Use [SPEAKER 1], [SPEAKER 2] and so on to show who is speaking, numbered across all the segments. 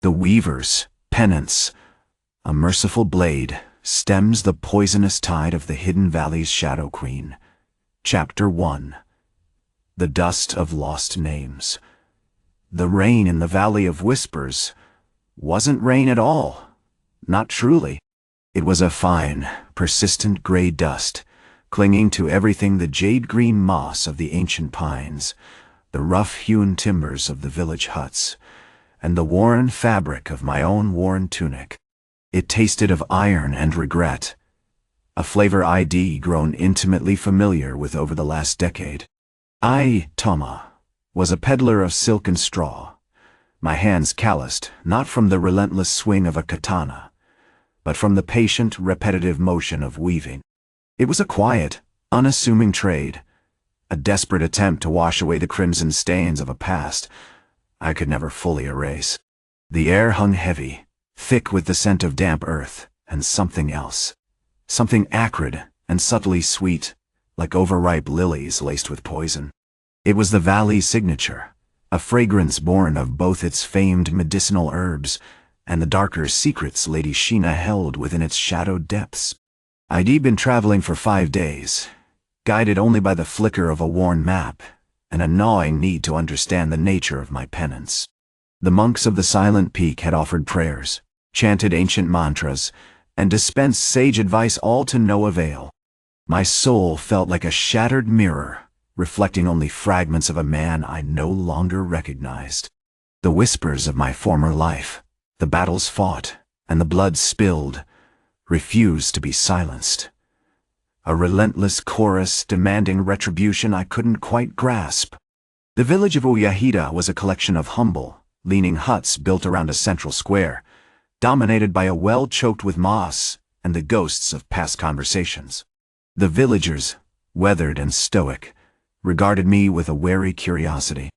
[SPEAKER 1] The weaver's penance, a merciful blade, stems the poisonous tide of the Hidden Valley's Shadow Queen. Chapter 1. The Dust of Lost Names. The rain in the Valley of Whispers wasn't rain at all. Not truly. It was a fine, persistent gray dust, clinging to everything: the jade-green moss of the ancient pines, the rough-hewn timbers of the village huts, and the worn fabric of my own worn tunic. It tasted of iron and regret, a flavor I'd grown intimately familiar with over the last decade. I, Toma, was a peddler of silk and straw, my hands calloused not from the relentless swing of a katana, but from the patient, repetitive motion of weaving. It was a quiet, unassuming trade, a desperate attempt to wash away the crimson stains of a past I could never fully erase. The air hung heavy, thick with the scent of damp earth and something else, something acrid and subtly sweet, like overripe lilies laced with poison. It was the valley's signature, a fragrance born of both its famed medicinal herbs and the darker secrets Lady Shina held within its shadowed depths. I'd been traveling for 5 days, guided only by the flicker of a worn map and a gnawing need to understand the nature of my penance. The monks of the Silent Peak had offered prayers, chanted ancient mantras, and dispensed sage advice, all to no avail. My soul felt like a shattered mirror, reflecting only fragments of a man I no longer recognized. The whispers of my former life, the battles fought, and the blood spilled, refused to be silenced. A relentless chorus demanding retribution I couldn't quite grasp. The village of Uyahida was a collection of humble, leaning huts built around a central square, dominated by a well choked with moss and the ghosts of past conversations. The villagers, weathered and stoic, regarded me with a wary curiosity.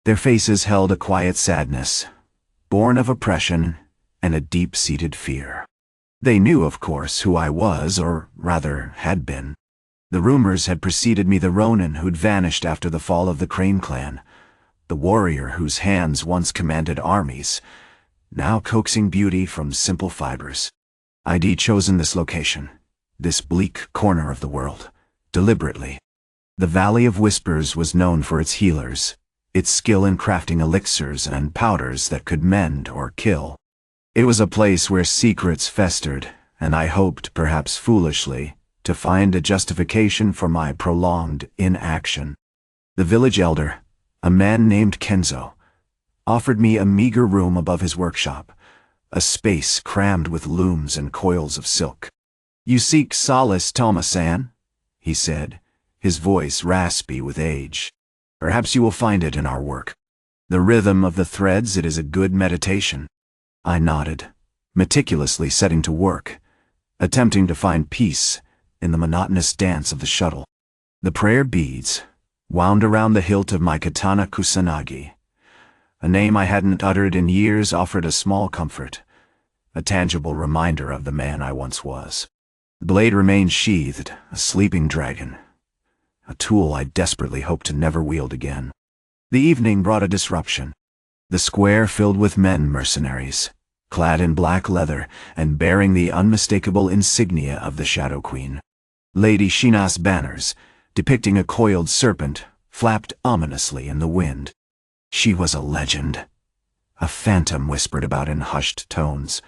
[SPEAKER 1] Their faces held a quiet sadness, born of oppression and a deep-seated fear. They knew, of course, who I was, or rather had been. The rumors had preceded me: the Ronin who'd vanished after the fall of the Crane clan, the warrior whose hands once commanded armies, now coaxing beauty from simple fibers. I'd chosen this location, this bleak corner of the world, deliberately. The Valley of Whispers was known for its healers, its skill in crafting elixirs and powders that could mend or kill. It was a place where secrets festered, and I hoped, perhaps foolishly, to find a justification for my prolonged inaction. The village elder, a man named Kenzo, offered me a meager room above his workshop, a space crammed with looms and coils of silk. "You seek solace, Toma-san," he said, his voice raspy with age. "Perhaps you will find it in our work. The rhythm of the threads, it is a good meditation." I nodded, meticulously setting to work, attempting to find peace in the monotonous dance of the shuttle. The prayer beads wound around the hilt of my katana kusanagi. A name I hadn't uttered in years offered a small comfort, a tangible reminder of the man I once was. The blade remained sheathed, a sleeping dragon, a tool I desperately hoped to never wield again. The evening brought a disruption. The square filled with men mercenaries, clad in black leather and bearing the unmistakable insignia of the Shadow Queen. Lady Shina's banners, depicting a coiled serpent, flapped ominously in the wind. She was a legend. A phantom whispered about in hushed tones.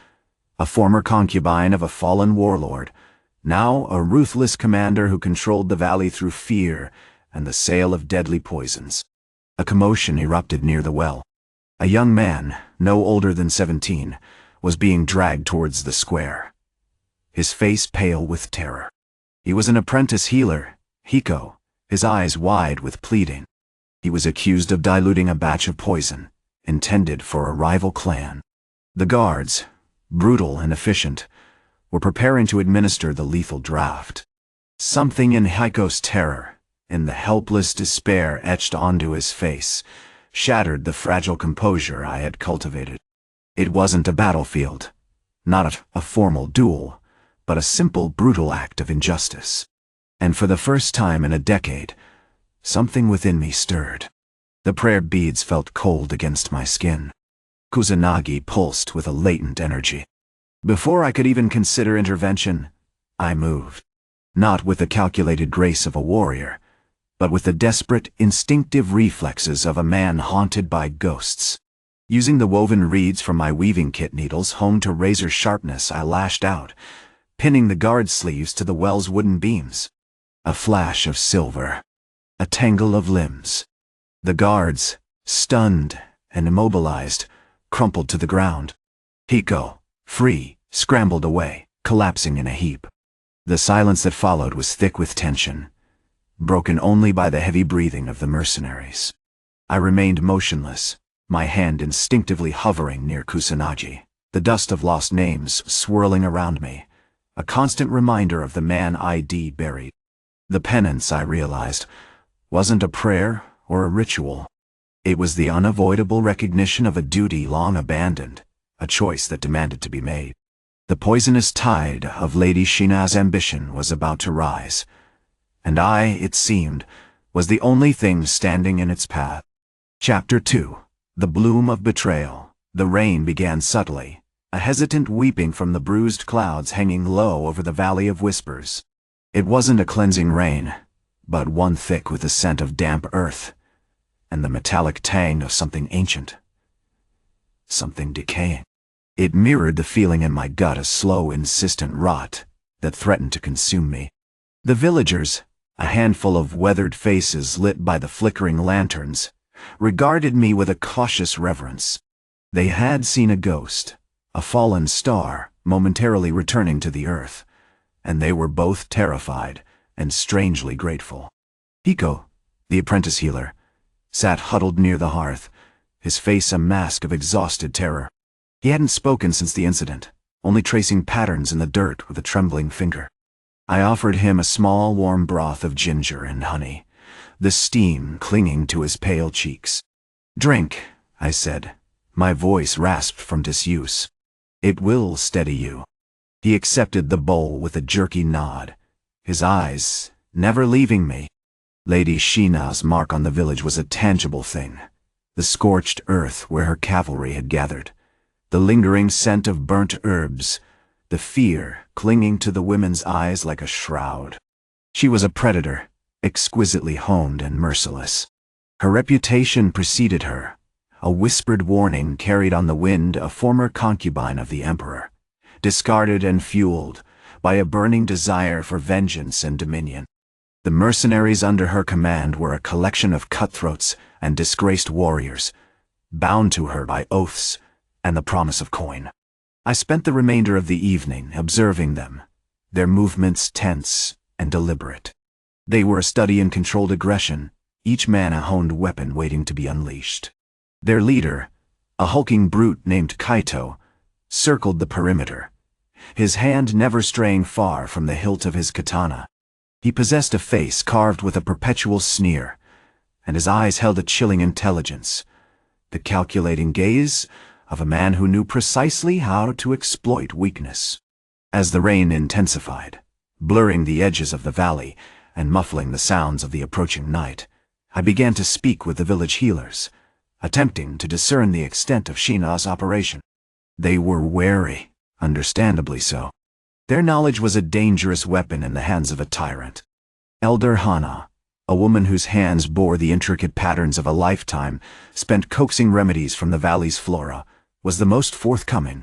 [SPEAKER 1] A former concubine of a fallen warlord, now a ruthless commander who controlled the valley through fear and the sale of deadly poisons. A commotion erupted near the well. A young man, no older than 17, was being dragged towards the square, his face pale with terror. He was an apprentice healer, Hiko, his eyes wide with pleading. He was accused of diluting a batch of poison, intended for a rival clan. The guards, brutal and efficient, were preparing to administer the lethal draft. Something in Hiko's terror, in the helpless despair etched onto his face, shattered the fragile composure I had cultivated. It wasn't a battlefield, not a formal duel, but a simple, brutal act of injustice. And for the first time in a decade, something within me stirred. The prayer beads felt cold against my skin. Kusanagi pulsed with a latent energy. Before I could even consider intervention, I moved. Not with the calculated grace of a warrior, but with the desperate, instinctive reflexes of a man haunted by ghosts. Using the woven reeds from my weaving kit needles honed to razor sharpness, I lashed out, pinning the guard sleeves to the well's wooden beams. A flash of silver. A tangle of limbs. The guards, stunned and immobilized, crumpled to the ground. Hiko, free, scrambled away, collapsing in a heap. The silence that followed was thick with tension, broken only by the heavy breathing of the mercenaries. I remained motionless, my hand instinctively hovering near Kusanagi, the dust of lost names swirling around me, a constant reminder of the man I'd buried. The penance, I realized, wasn't a prayer or a ritual. It was the unavoidable recognition of a duty long abandoned, a choice that demanded to be made. The poisonous tide of Lady Shina's ambition was about to rise, and I, it seemed, was the only thing standing in its path. Chapter 2. The Bloom of Betrayal. The rain began subtly, a hesitant weeping from the bruised clouds hanging low over the Valley of Whispers. It wasn't a cleansing rain, but one thick with the scent of damp earth, and the metallic tang of something ancient. Something decaying. It mirrored the feeling in my gut, a slow, insistent rot that threatened to consume me. The villagers, a handful of weathered faces lit by the flickering lanterns, regarded me with a cautious reverence. They had seen a ghost, a fallen star, momentarily returning to the earth, and they were both terrified and strangely grateful. Hiko, the apprentice healer, sat huddled near the hearth, his face a mask of exhausted terror. He hadn't spoken since the incident, only tracing patterns in the dirt with a trembling finger. I offered him a small warm broth of ginger and honey, the steam clinging to his pale cheeks. "Drink," I said, my voice rasped from disuse. "It will steady you." He accepted the bowl with a jerky nod, his eyes never leaving me. Lady Shina's mark on the village was a tangible thing, the scorched earth where her cavalry had gathered, the lingering scent of burnt herbs, the fear clinging to the women's eyes like a shroud. She was a predator, exquisitely honed and merciless. Her reputation preceded her, a whispered warning carried on the wind, a former concubine of the emperor, discarded and fueled by a burning desire for vengeance and dominion. The mercenaries under her command were a collection of cutthroats and disgraced warriors, bound to her by oaths and the promise of coin. I spent the remainder of the evening observing them, their movements tense and deliberate. They were a study in controlled aggression, each man a honed weapon waiting to be unleashed. Their leader, a hulking brute named Kaito, circled the perimeter, his hand never straying far from the hilt of his katana. He possessed a face carved with a perpetual sneer, and his eyes held a chilling intelligence, the calculating gaze of a man who knew precisely how to exploit weakness. As the rain intensified, blurring the edges of the valley and muffling the sounds of the approaching night, I began to speak with the village healers, attempting to discern the extent of Shina's operation. They were wary, understandably so. Their knowledge was a dangerous weapon in the hands of a tyrant. Elder Hana, a woman whose hands bore the intricate patterns of a lifetime spent coaxing remedies from the valley's flora, was the most forthcoming.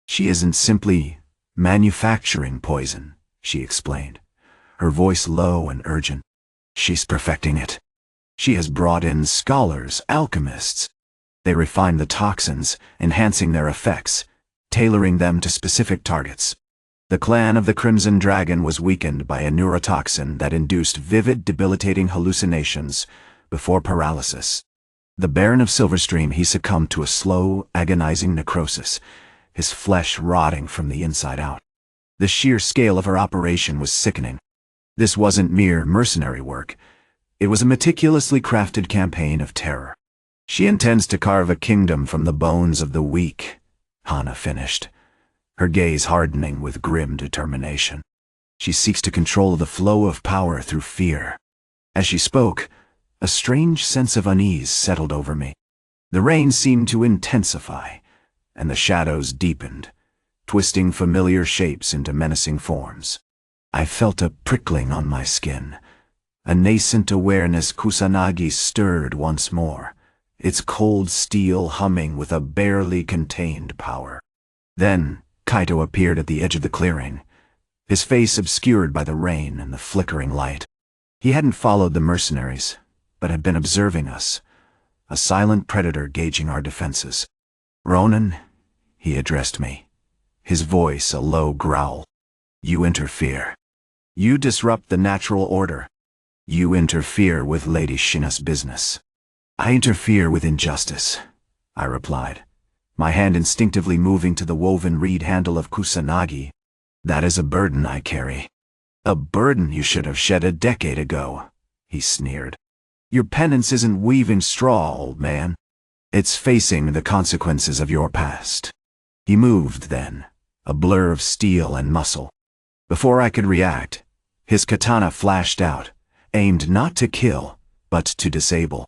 [SPEAKER 1] "She isn't simply manufacturing poison," she explained, her voice low and urgent. "She's perfecting it. She has brought in scholars, alchemists. They refine the toxins, enhancing their effects, tailoring them to specific targets. The clan of the Crimson Dragon was weakened by a neurotoxin that induced vivid, debilitating hallucinations before paralysis. The Baron of Silverstream, he succumbed to a slow, agonizing necrosis, his flesh rotting from the inside out. The sheer scale of her operation was sickening. This wasn't mere mercenary work. It was a meticulously crafted campaign of terror. "She intends to carve a kingdom from the bones of the weak," Hana finished, her gaze hardening with grim determination. "She seeks to control the flow of power through fear." As she spoke, a strange sense of unease settled over me. The rain seemed to intensify, and the shadows deepened, twisting familiar shapes into menacing forms. I felt a prickling on my skin. A nascent awareness Kusanagi stirred once more, its cold steel humming with a barely contained power. Then Kaito appeared at the edge of the clearing, his face obscured by the rain and the flickering light. He hadn't followed the mercenaries, but had been observing us, a silent predator gauging our defenses. "Ronin," he addressed me, his voice a low growl. "You interfere. You disrupt the natural order. You interfere with Lady Shina's business." "I interfere with injustice," I replied, my hand instinctively moving to the woven reed handle of Kusanagi. "That is a burden I carry." "A burden you should have shed a decade ago," he sneered. "Your penance isn't weaving straw, old man. It's facing the consequences of your past." He moved then, a blur of steel and muscle. Before I could react, his katana flashed out, aimed not to kill, but to disable.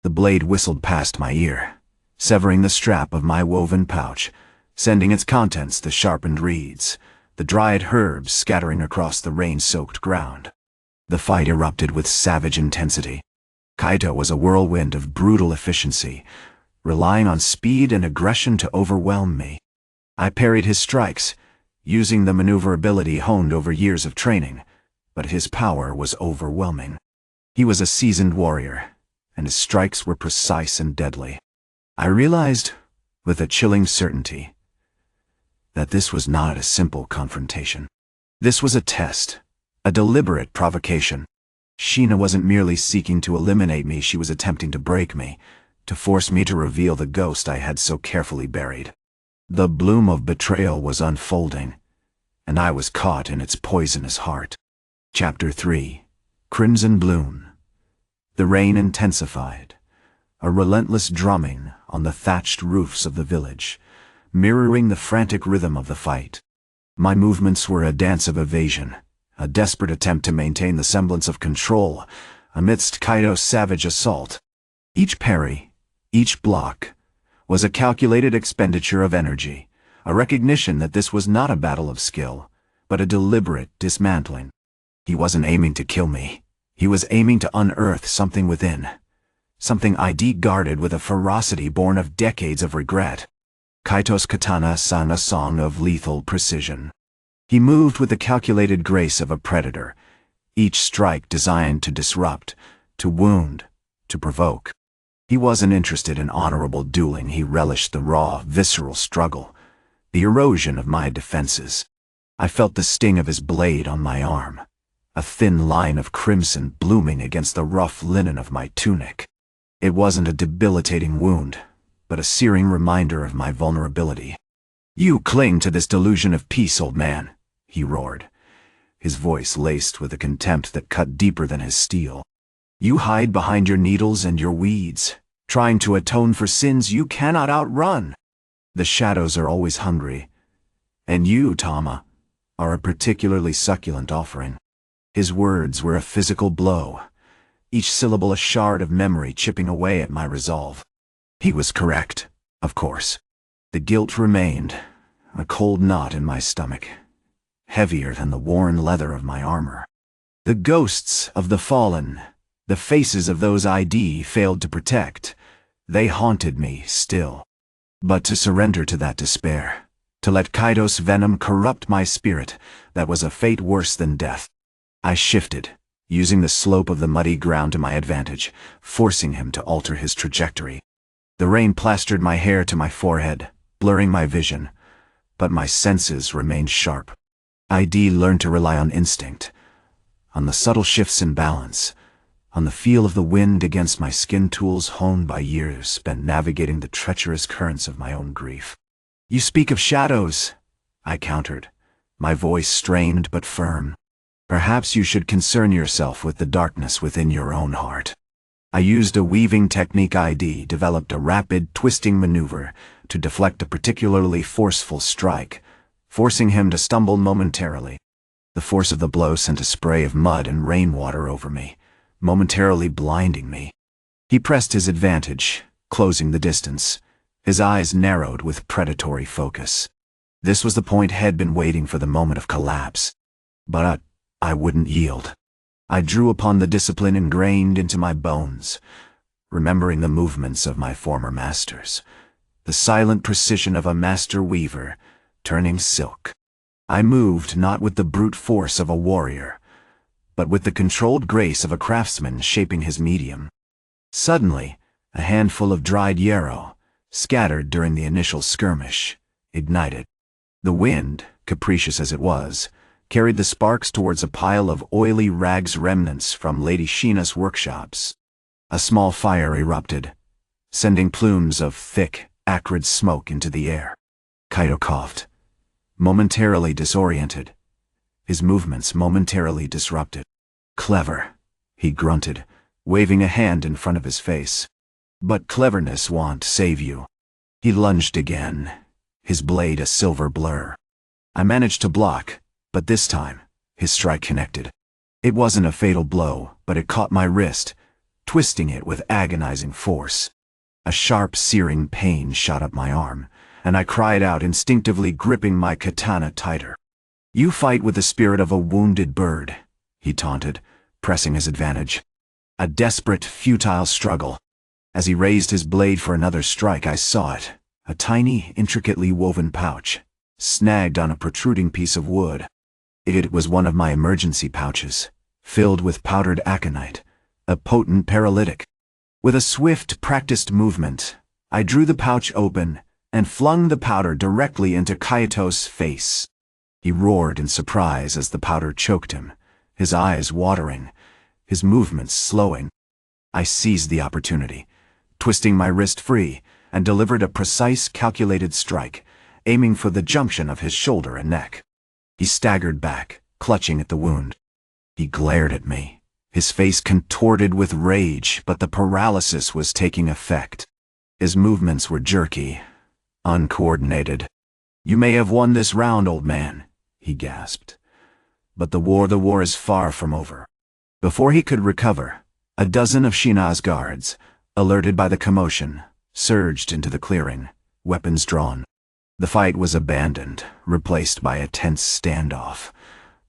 [SPEAKER 1] The blade whistled past my ear, severing the strap of my woven pouch, sending its contents the sharpened reeds, the dried herbs scattering across the rain-soaked ground. The fight erupted with savage intensity. Kaito was a whirlwind of brutal efficiency, relying on speed and aggression to overwhelm me. I parried his strikes, using the maneuverability honed over years of training, but his power was overwhelming. He was a seasoned warrior, and his strikes were precise and deadly. I realized, with a chilling certainty, that this was not a simple confrontation. This was a test, a deliberate provocation. Shina wasn't merely seeking to eliminate me, she was attempting to break me, to force me to reveal the ghost I had so carefully buried. The bloom of betrayal was unfolding, and I was caught in its poisonous heart. Chapter 3. Crimson Bloom. The rain intensified, a relentless drumming on the thatched roofs of the village, mirroring the frantic rhythm of the fight. My movements were a dance of evasion, a desperate attempt to maintain the semblance of control amidst Kaito's savage assault. Each parry, each block, was a calculated expenditure of energy, a recognition that this was not a battle of skill, but a deliberate dismantling. He wasn't aiming to kill me. He was aiming to unearth something within, something I'd guarded with a ferocity born of decades of regret. Kaito's katana sang a song of lethal precision. He moved with the calculated grace of a predator, each strike designed to disrupt, to wound, to provoke. He wasn't interested in honorable dueling, he relished the raw, visceral struggle, the erosion of my defenses. I felt the sting of his blade on my arm, a thin line of crimson blooming against the rough linen of my tunic. It wasn't a debilitating wound, but a searing reminder of my vulnerability. "You cling to this delusion of peace, old man," he roared, his voice laced with a contempt that cut deeper than his steel. "You hide behind your needles and your weeds, trying to atone for sins you cannot outrun. The shadows are always hungry, and you, Toma, are a particularly succulent offering." His words were a physical blow, each syllable a shard of memory chipping away at my resolve. He was correct, of course. The guilt remained, a cold knot in my stomach, heavier than the worn leather of my armor. The ghosts of the fallen, the faces of those I'd failed to protect, they haunted me still. But to surrender to that despair, to let Kaito's venom corrupt my spirit, that was a fate worse than death. I shifted, using the slope of the muddy ground to my advantage, forcing him to alter his trajectory. The rain plastered my hair to my forehead, blurring my vision, but my senses remained sharp. I'd learned to rely on instinct, on the subtle shifts in balance, on the feel of the wind against my skin tools honed by years spent navigating the treacherous currents of my own grief. "You speak of shadows," I countered, my voice strained but firm. "Perhaps you should concern yourself with the darkness within your own heart." I used a weaving technique I'd developed, a rapid, twisting maneuver to deflect a particularly forceful strike, forcing him to stumble momentarily. The force of the blow sent a spray of mud and rainwater over me, momentarily blinding me. He pressed his advantage, closing the distance, His eyes narrowed with predatory focus. This was the point Head been waiting for, the moment of collapse. But I wouldn't yield. I drew upon the discipline ingrained into my bones, remembering the movements of my former masters, the silent precision of a master weaver turning silk. I moved not with the brute force of a warrior, but with the controlled grace of a craftsman shaping his medium. Suddenly, a handful of dried yarrow, scattered during the initial skirmish, ignited. The wind, capricious as it was, carried the sparks towards a pile of oily rags remnants from Lady Shina's workshops. A small fire erupted, sending plumes of thick, acrid smoke into the air. Kaito coughed, momentarily disoriented, his movements momentarily disrupted. "Clever," he grunted, waving a hand in front of his face. "But cleverness won't save you." He lunged again, his blade a silver blur. I managed to block, but this time, his strike connected. It wasn't a fatal blow, but it caught my wrist, twisting it with agonizing force. A sharp, searing pain shot up my arm, and I cried out, instinctively gripping my katana tighter. "You fight with the spirit of a wounded bird," he taunted, pressing his advantage. A desperate, futile struggle. As he raised his blade for another strike, I saw it, a tiny, intricately woven pouch, snagged on a protruding piece of wood. It was one of my emergency pouches, filled with powdered aconite, a potent paralytic. With a swift, practiced movement, I drew the pouch open and flung the powder directly into Kaito's face. He roared in surprise as the powder choked him, his eyes watering, his movements slowing. I seized the opportunity, twisting my wrist free, and delivered a precise, calculated strike, aiming for the junction of his shoulder and neck. He staggered back, clutching at the wound. He glared at me, his face contorted with rage, but the paralysis was taking effect. His movements were jerky, uncoordinated. "You may have won this round, old man," he gasped. "But the war is far from over." Before he could recover, a dozen of Shina's guards, alerted by the commotion, surged into the clearing, weapons drawn. The fight was abandoned, replaced by a tense standoff,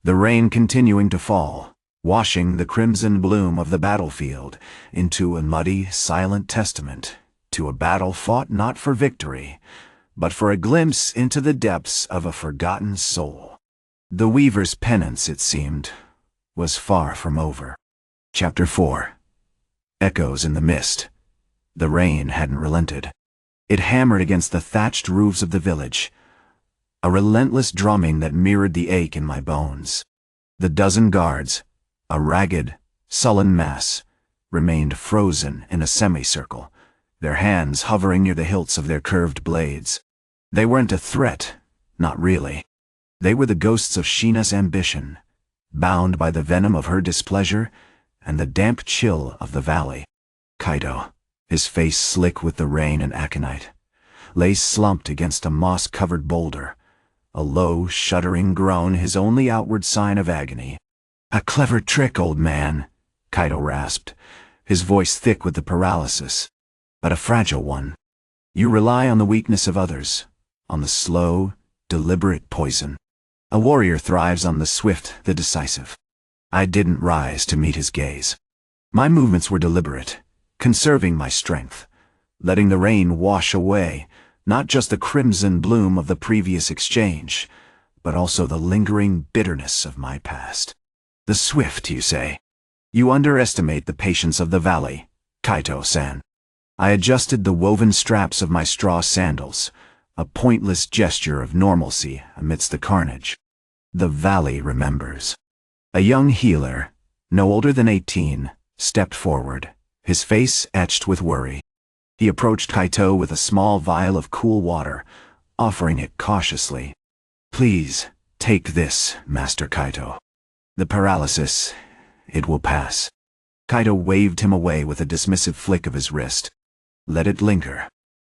[SPEAKER 1] the rain continuing to fall, washing the crimson bloom of the battlefield into a muddy, silent testament to a battle fought not for victory, but for a glimpse into the depths of a forgotten soul. The weaver's penance, it seemed, was far from over. Chapter 4. Echoes in the mist. The rain hadn't relented. It hammered against the thatched roofs of the village, a relentless drumming that mirrored the ache in my bones. The dozen guards, a ragged, sullen mass, remained frozen in a semicircle, their hands hovering near the hilts of their curved blades. They weren't a threat, not really. They were the ghosts of Shina's ambition, bound by the venom of her displeasure and the damp chill of the valley. Kaito, his face slick with the rain and aconite, lay slumped against a moss-covered boulder, a low, shuddering groan his only outward sign of agony. "A clever trick, old man," Kaito rasped, his voice thick with the paralysis, "but a fragile one. You rely on the weakness of others, on the slow, deliberate poison. A warrior thrives on the swift, the decisive." I didn't rise to meet his gaze. My movements were deliberate, conserving my strength, letting the rain wash away not just the crimson bloom of the previous exchange, but also the lingering bitterness of my past. The swift, you say? You underestimate the patience of the valley, Kaito-san. I adjusted the woven straps of my straw sandals, a pointless gesture of normalcy amidst the carnage. The valley remembers. A young healer, no older than 18, stepped forward, his face etched with worry. He approached Kaito with a small vial of cool water, offering it cautiously. "Please, take this, Master Kaito. The paralysis, it will pass." Kaito waved him away with a dismissive flick of his wrist. "Let it linger.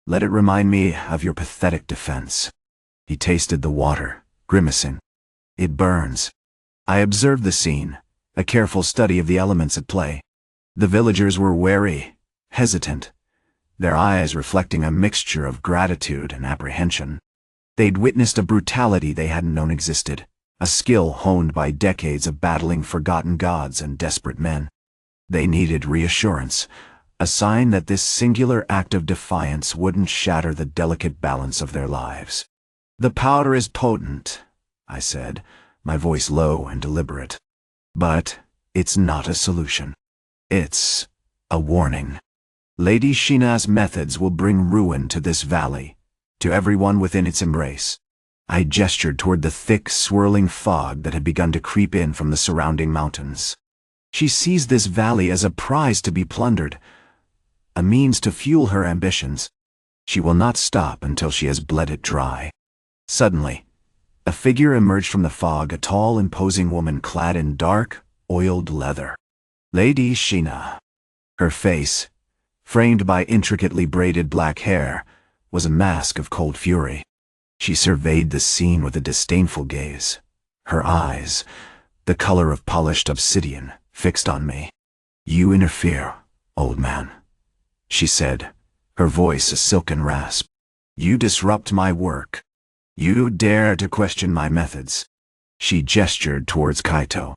[SPEAKER 1] Let it remind me of your pathetic defense." He tasted the water, grimacing. "It burns." I observed the scene, a careful study of the elements at play. The villagers were wary, hesitant. their eyes reflecting a mixture of gratitude and apprehension. They'd witnessed a brutality they hadn't known existed, a skill honed by decades of battling forgotten gods and desperate men. They needed reassurance, a sign that this singular act of defiance wouldn't shatter the delicate balance of their lives. "The powder is potent," I said, my voice low and deliberate. "But it's not a solution. It's a warning. Lady Shina's methods will bring ruin to this valley, to everyone within its embrace." I gestured toward the thick, swirling fog that had begun to creep in from the surrounding mountains. "She sees this valley as a prize to be plundered, a means to fuel her ambitions. She will not stop until she has bled it dry." Suddenly, a figure emerged from the fog, a tall, imposing woman clad in dark, oiled leather. Lady Shina. Her face, framed by intricately braided black hair, was a mask of cold fury. She surveyed the scene with a disdainful gaze, her eyes, the color of polished obsidian, fixed on me. "You interfere, old man," she said, her voice a silken rasp. "You disrupt my work. You dare to question my methods." She gestured towards Kaito.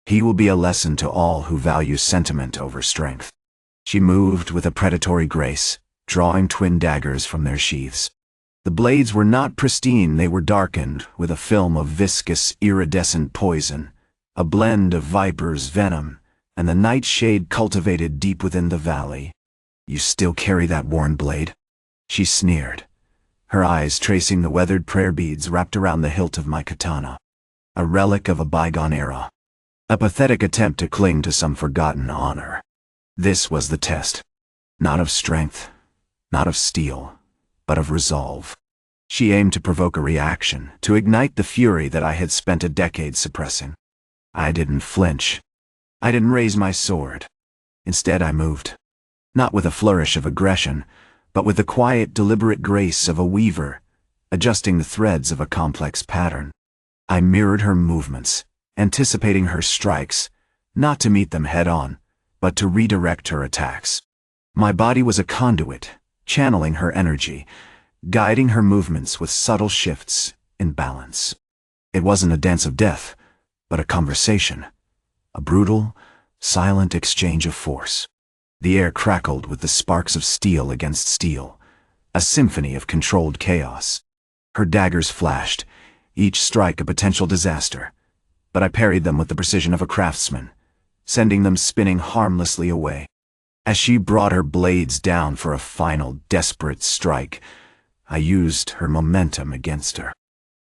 [SPEAKER 1] "He will be a lesson to all who value sentiment over strength." She moved with a predatory grace, drawing twin daggers from their sheaths. The blades were not pristine, they were darkened with a film of viscous, iridescent poison, a blend of viper's venom and the nightshade cultivated deep within the valley. "You still carry that worn blade?" She sneered, her eyes tracing the weathered prayer beads wrapped around the hilt of my katana, a relic of a bygone era, a pathetic attempt to cling to some forgotten honor. This was the test, not of strength, not of steel, but of resolve. She aimed to provoke a reaction, to ignite the fury that I had spent a decade suppressing. I didn't flinch. I didn't raise my sword. Instead, I moved, not with a flourish of aggression, but with the quiet, deliberate grace of a weaver, adjusting the threads of a complex pattern. I mirrored her movements, anticipating her strikes, not to meet them head-on, but to redirect her attacks. My body was a conduit, channeling her energy, guiding her movements with subtle shifts in balance. It wasn't a dance of death, but a conversation, a brutal, silent exchange of force. The air crackled with the sparks of steel against steel, a symphony of controlled chaos. Her daggers flashed, each strike a potential disaster, but I parried them with the precision of a craftsman, sending them spinning harmlessly away. As she brought her blades down for a final, desperate strike, I used her momentum against her.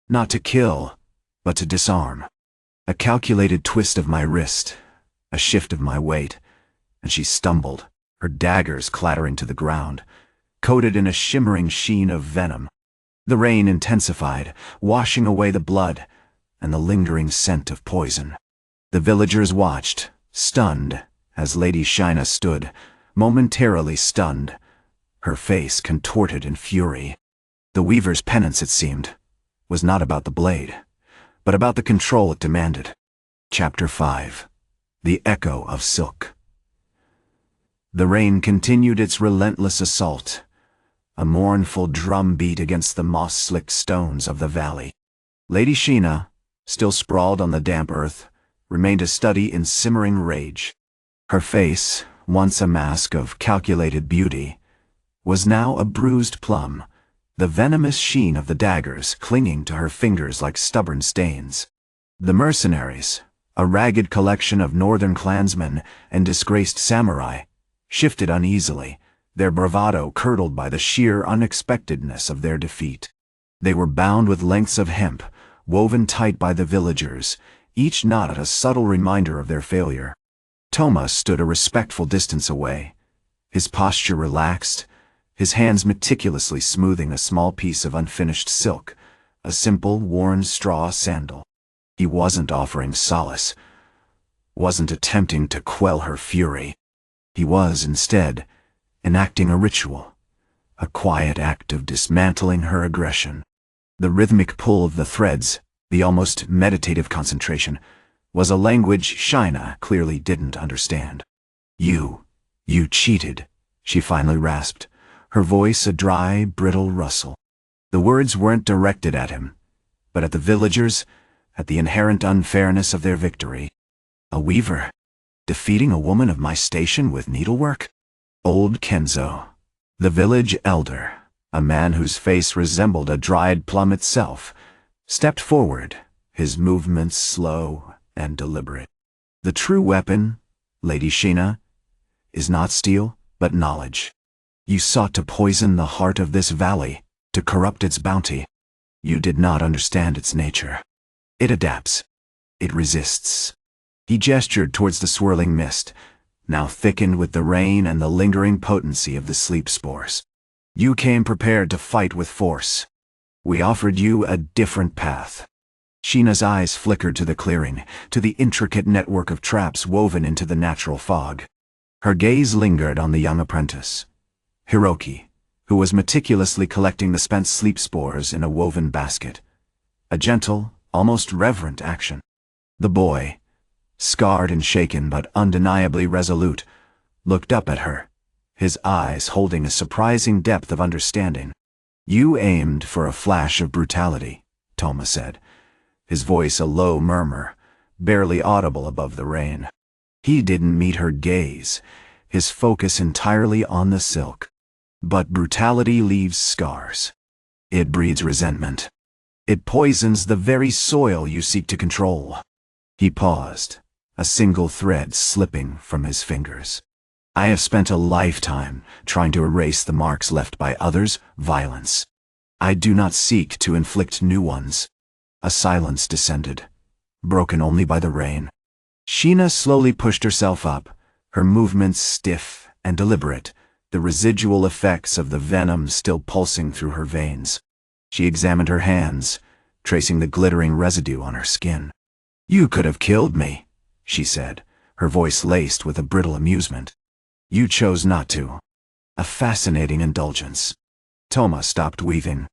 [SPEAKER 1] Not to kill, but to disarm. A calculated twist of my wrist, a shift of my weight, and she stumbled, her daggers clattering to the ground, coated in a shimmering sheen of venom. The rain intensified, washing away the blood and the lingering scent of poison. The villagers watched, stunned, as Lady Shina stood, momentarily stunned, her face contorted in fury. The weaver's penance, it seemed, was not about the blade, but about the control it demanded. Chapter 5. The Echo of Silk. The rain continued its relentless assault, a mournful drumbeat against the moss-slicked stones of the valley. Lady Shina, still sprawled on the damp earth, remained a study in simmering rage. Her face, once a mask of calculated beauty, was now a bruised plum, the venomous sheen of the daggers clinging to her fingers like stubborn stains. The mercenaries, a ragged collection of northern clansmen and disgraced samurai, shifted uneasily, their bravado curdled by the sheer unexpectedness of their defeat. They were bound with lengths of hemp, woven tight by the villagers, each knot a subtle reminder of their failure. Toma stood a respectful distance away, his posture relaxed, his hands meticulously smoothing a small piece of unfinished silk, a simple, worn straw sandal. He wasn't offering solace, wasn't attempting to quell her fury. He was, instead, enacting a ritual, a quiet act of dismantling her aggression. The rhythmic pull of the threads, the almost meditative concentration, was a language Shina clearly didn't understand. You cheated," she finally rasped, her voice a dry, brittle rustle. The words weren't directed at him, but at the villagers, at the inherent unfairness of their victory. A weaver, defeating a woman of my station with needlework? Old Kenzo, the village elder, a man whose face resembled a dried plum itself, stepped forward, his movements slow and deliberate. The true weapon, Lady Shina, is not steel, but knowledge. You sought to poison the heart of this valley, to corrupt its bounty. You did not understand its nature. It adapts. It resists. He gestured towards the swirling mist, now thickened with the rain and the lingering potency of the sleep spores. You came prepared to fight with force. We offered you a different path. Shina's eyes flickered to the clearing, to the intricate network of traps woven into the natural fog. Her gaze lingered on the young apprentice, Hiroki, who was meticulously collecting the spent sleep spores in a woven basket. A gentle, almost reverent action. The boy, scarred and shaken but undeniably resolute, looked up at her, his eyes holding a surprising depth of understanding. You aimed for a flash of brutality, Toma said, his voice a low murmur, barely audible above the rain. He didn't meet her gaze, his focus entirely on the silk. But brutality leaves scars. It breeds resentment. It poisons the very soil you seek to control. He paused, a single thread slipping from his fingers. I have spent a lifetime trying to erase the marks left by others' violence. I do not seek to inflict new ones. A silence descended, broken only by the rain. Shina slowly pushed herself up, her movements stiff and deliberate, the residual effects of the venom still pulsing through her veins. She examined her hands, tracing the glittering residue on her skin. You could have killed me, she said, her voice laced with a brittle amusement. You chose not to. A fascinating indulgence. Toma stopped weaving.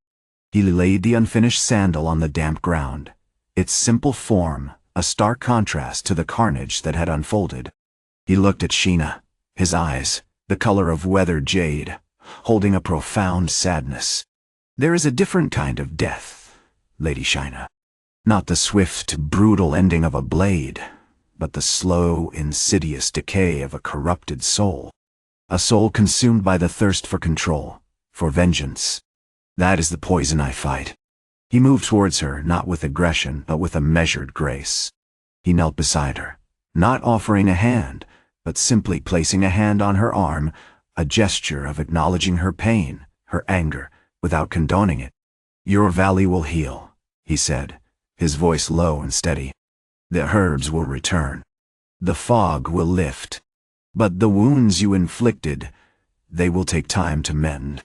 [SPEAKER 1] He laid the unfinished sandal on the damp ground, its simple form a stark contrast to the carnage that had unfolded. He looked at Shina, his eyes, the color of weathered jade, holding a profound sadness. There is a different kind of death, Lady Shina. Not the swift, brutal ending of a blade, but the slow, insidious decay of a corrupted soul. A soul consumed by the thirst for control, for vengeance. That is the poison I fight. He moved towards her, not with aggression, but with a measured grace. He knelt beside her, not offering a hand, but simply placing a hand on her arm, a gesture of acknowledging her pain, her anger, without condoning it. Your valley will heal, he said, his voice low and steady. The herbs will return. The fog will lift. But the wounds you inflicted, they will take time to mend.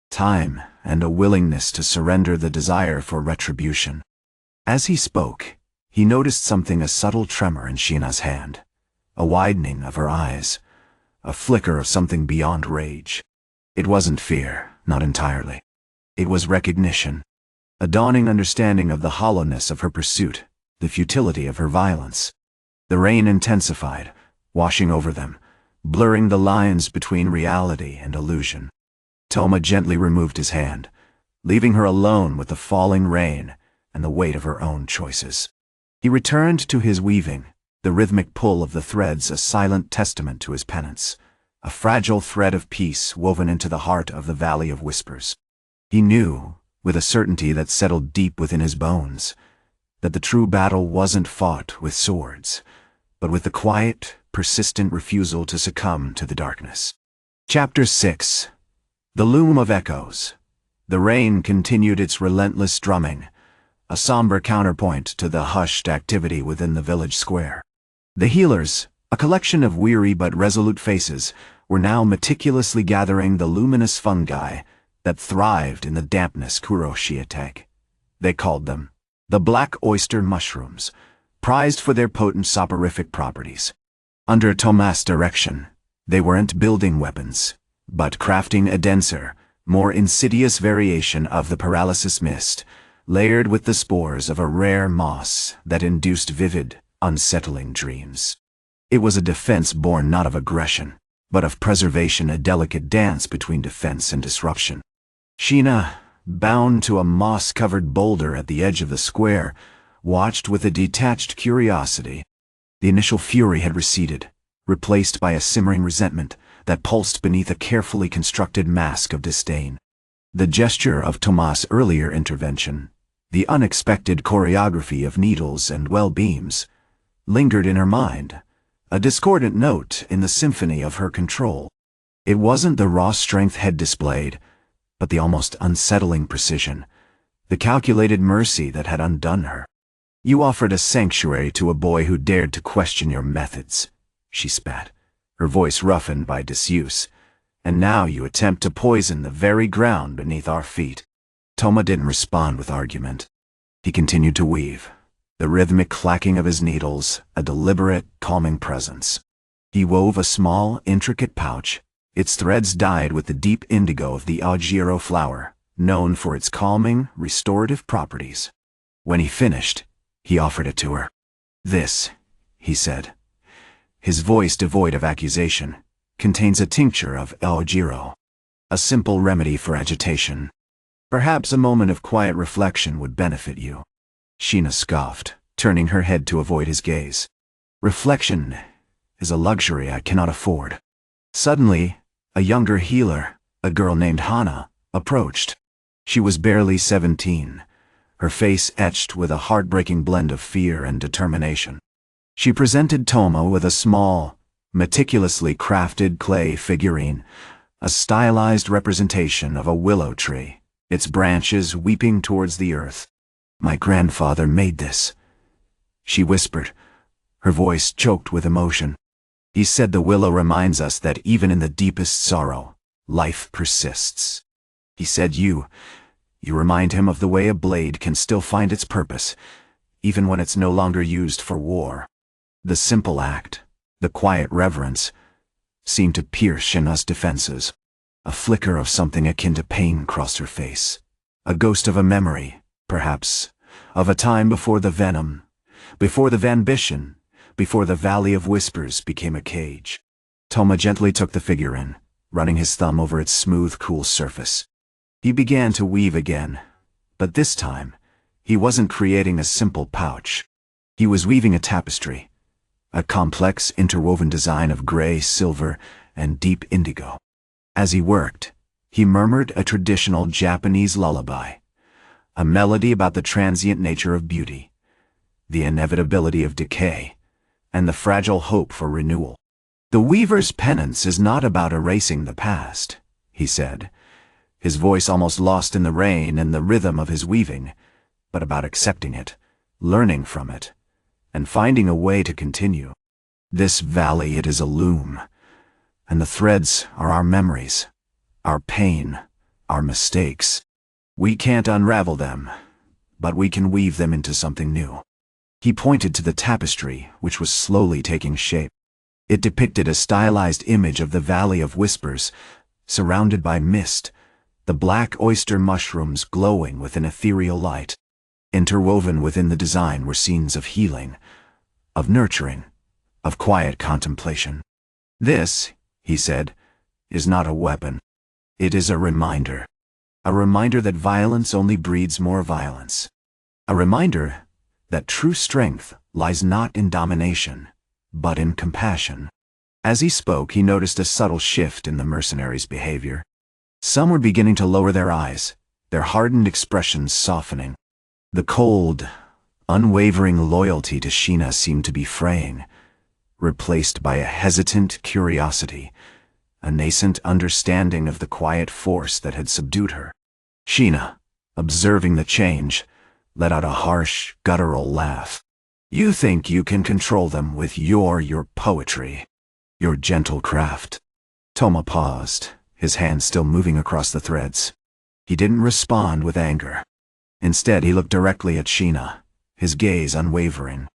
[SPEAKER 1] Time and a willingness to surrender the desire for retribution. As he spoke, he noticed something, a subtle tremor in Shina's hand, a widening of her eyes, a flicker of something beyond rage. It wasn't fear, not entirely. It was recognition, a dawning understanding of the hollowness of her pursuit, the futility of her violence. The rain intensified, washing over them, blurring the lines between reality and illusion. Toma gently removed his hand, leaving her alone with the falling rain and the weight of her own choices. He returned to his weaving, the rhythmic pull of the threads a silent testament to his penance, a fragile thread of peace woven into the heart of the Valley of Whispers. He knew, with a certainty that settled deep within his bones, that the true battle wasn't fought with swords, but with the quiet, persistent refusal to succumb to the darkness. Chapter 6. The Loom of Echoes. The rain continued its relentless drumming, a somber counterpoint to the hushed activity within the village square. The healers, a collection of weary but resolute faces, were now meticulously gathering the luminous fungi that thrived in the dampness Kuroshiatek. They called them the black oyster mushrooms, prized for their potent soporific properties. Under Toma's direction, they weren't building weapons, but crafting a denser, more insidious variation of the paralysis mist, layered with the spores of a rare moss that induced vivid, unsettling dreams. It was a defense born not of aggression, but of preservation, a delicate dance between defense and disruption. Shina, bound to a moss-covered boulder at the edge of the square, watched with a detached curiosity. The initial fury had receded, replaced by a simmering resentment that pulsed beneath a carefully constructed mask of disdain. The gesture of Toma's earlier intervention, the unexpected choreography of needles and well beams, lingered in her mind, a discordant note in the symphony of her control. It wasn't the raw strength Head displayed, but the almost unsettling precision, the calculated mercy that had undone her. "You offered a sanctuary to a boy who dared to question your methods," she spat, her voice roughened by disuse. "And now you attempt to poison the very ground beneath our feet." Toma didn't respond with argument. He continued to weave, the rhythmic clacking of his needles a deliberate, calming presence. He wove a small, intricate pouch, its threads dyed with the deep indigo of the Aogiro flower, known for its calming, restorative properties. When he finished, he offered it to her. "This," he said, his voice devoid of accusation, "contains a tincture of Aogiro, a simple remedy for agitation. Perhaps a moment of quiet reflection would benefit you." Shina scoffed, turning her head to avoid his gaze. "Reflection is a luxury I cannot afford." Suddenly, a younger healer, a girl named Hana, approached. She was barely 17, her face etched with a heartbreaking blend of fear and determination. She presented Toma with a small, meticulously crafted clay figurine, a stylized representation of a willow tree, its branches weeping towards the earth. "My grandfather made this," she whispered, her voice choked with emotion. "He said the willow reminds us that even in the deepest sorrow, life persists. He said you remind him of the way a blade can still find its purpose, even when it's no longer used for war." The simple act, the quiet reverence, seemed to pierce Shina's defenses. A flicker of something akin to pain crossed her face. A ghost of a memory, perhaps, of a time before the venom, before the ambition, before the Valley of Whispers became a cage. Toma gently took the figurine, running his thumb over its smooth, cool surface. He began to weave again, but this time, he wasn't creating a simple pouch. He was weaving a tapestry, a complex interwoven design of gray, silver, and deep indigo. As he worked, he murmured a traditional Japanese lullaby, a melody about the transient nature of beauty, the inevitability of decay, and the fragile hope for renewal. "The weaver's penance is not about erasing the past," he said, his voice almost lost in the rain and the rhythm of his weaving, "but about accepting it, learning from it, and finding a way to continue. This valley, it is a loom, and the threads are our memories, our pain, our mistakes. We can't unravel them, but we can weave them into something new." He pointed to the tapestry, which was slowly taking shape. It depicted a stylized image of the Valley of Whispers, surrounded by mist, the black oyster mushrooms glowing with an ethereal light. Interwoven within the design were scenes of healing, of nurturing, of quiet contemplation. "This," he said, "is not a weapon. It is a reminder. A reminder that violence only breeds more violence. A reminder that true strength lies not in domination, but in compassion." As he spoke, he noticed a subtle shift in the mercenaries' behavior. Some were beginning to lower their eyes, their hardened expressions softening. The cold, unwavering loyalty to Shina seemed to be fraying, replaced by a hesitant curiosity, a nascent understanding of the quiet force that had subdued her. Shina, observing the change, let out a harsh, guttural laugh. "You think you can control them with your poetry, your gentle craft." Toma paused, his hand still moving across the threads. He didn't respond with anger. Instead, he looked directly at Shina, his gaze unwavering.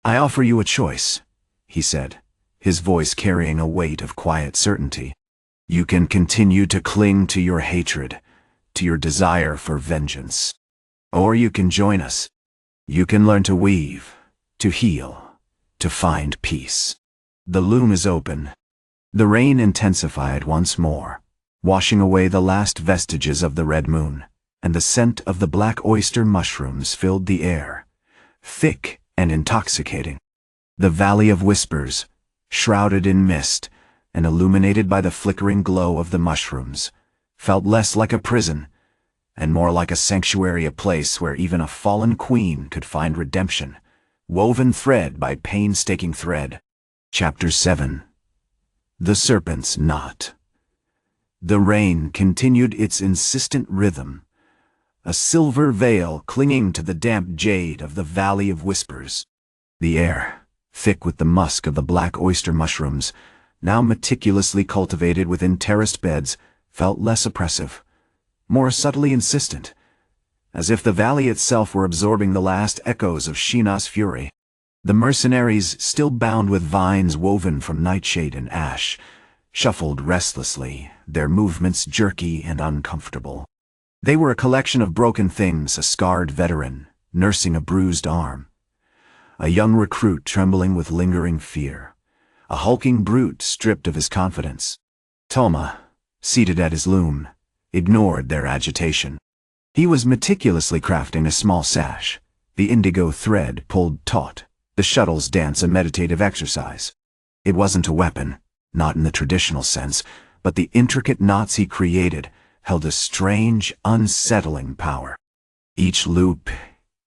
[SPEAKER 1] "I offer you a choice," he said, his voice carrying a weight of quiet certainty. "You can continue to cling to your hatred, to your desire for vengeance. Or you can join us. You can learn to weave, to heal, to find peace. The loom is open." The rain intensified once more, washing away the last vestiges of the red moon, and the scent of the black oyster mushrooms filled the air, thick and intoxicating. The Valley of Whispers, shrouded in mist and illuminated by the flickering glow of the mushrooms, felt less like a prison and more like a sanctuary, a place where even a fallen queen could find redemption, woven thread by painstaking thread. Chapter 7. The Serpent's Knot. The rain continued its insistent rhythm, a silver veil clinging to the damp jade of the Valley of Whispers. The air, thick with the musk of the black oyster mushrooms, now meticulously cultivated within terraced beds, felt less oppressive, more subtly insistent, as if the valley itself were absorbing the last echoes of Shina's fury. The mercenaries, still bound with vines woven from nightshade and ash, shuffled restlessly, their movements jerky and uncomfortable. They were a collection of broken things, a scarred veteran, nursing a bruised arm, a young recruit trembling with lingering fear, a hulking brute stripped of his confidence. Toma, seated at his loom, ignored their agitation. He was meticulously crafting a small sash, the indigo thread pulled taut, the shuttle's dance a meditative exercise. It wasn't a weapon, not in the traditional sense, but the intricate knots he created held a strange, unsettling power. Each loop,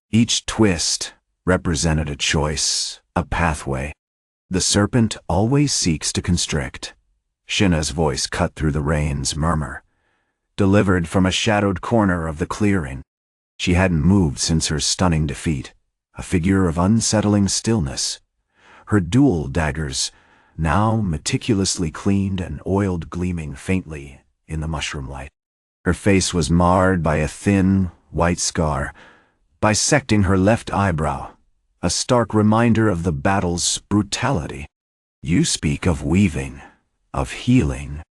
[SPEAKER 1] each twist, represented a choice, a pathway. The serpent always seeks to constrict. Shina's voice cut through the rain's murmur, delivered from a shadowed corner of the clearing. She hadn't moved since her stunning defeat, a figure of unsettling stillness. Her dual daggers, now meticulously cleaned and oiled, gleaming faintly in the mushroom light. Her face was marred by a thin, white scar, bisecting her left eyebrow, a stark reminder of the battle's brutality. You speak of weaving, of healing,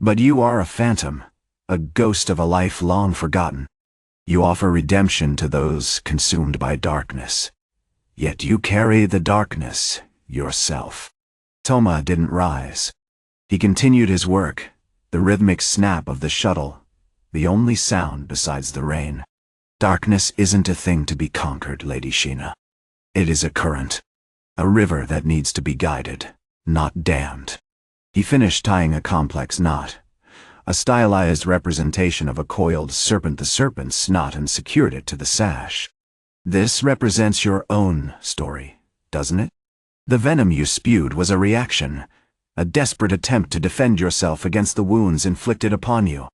[SPEAKER 1] but you are a phantom, a ghost of a life long forgotten. You offer redemption to those consumed by darkness, yet you carry the darkness yourself. Toma didn't rise. He continued his work, the rhythmic snap of the shuttle, the only sound besides the rain. Darkness isn't a thing to be conquered, Lady Shina. It is a current, a river that needs to be guided, not dammed. He finished tying a complex knot, a stylized representation of a coiled serpent, the serpent's knot, and secured it to the sash. This represents your own story, doesn't it? The venom you spewed was a reaction, a desperate attempt to defend yourself against the wounds inflicted upon you.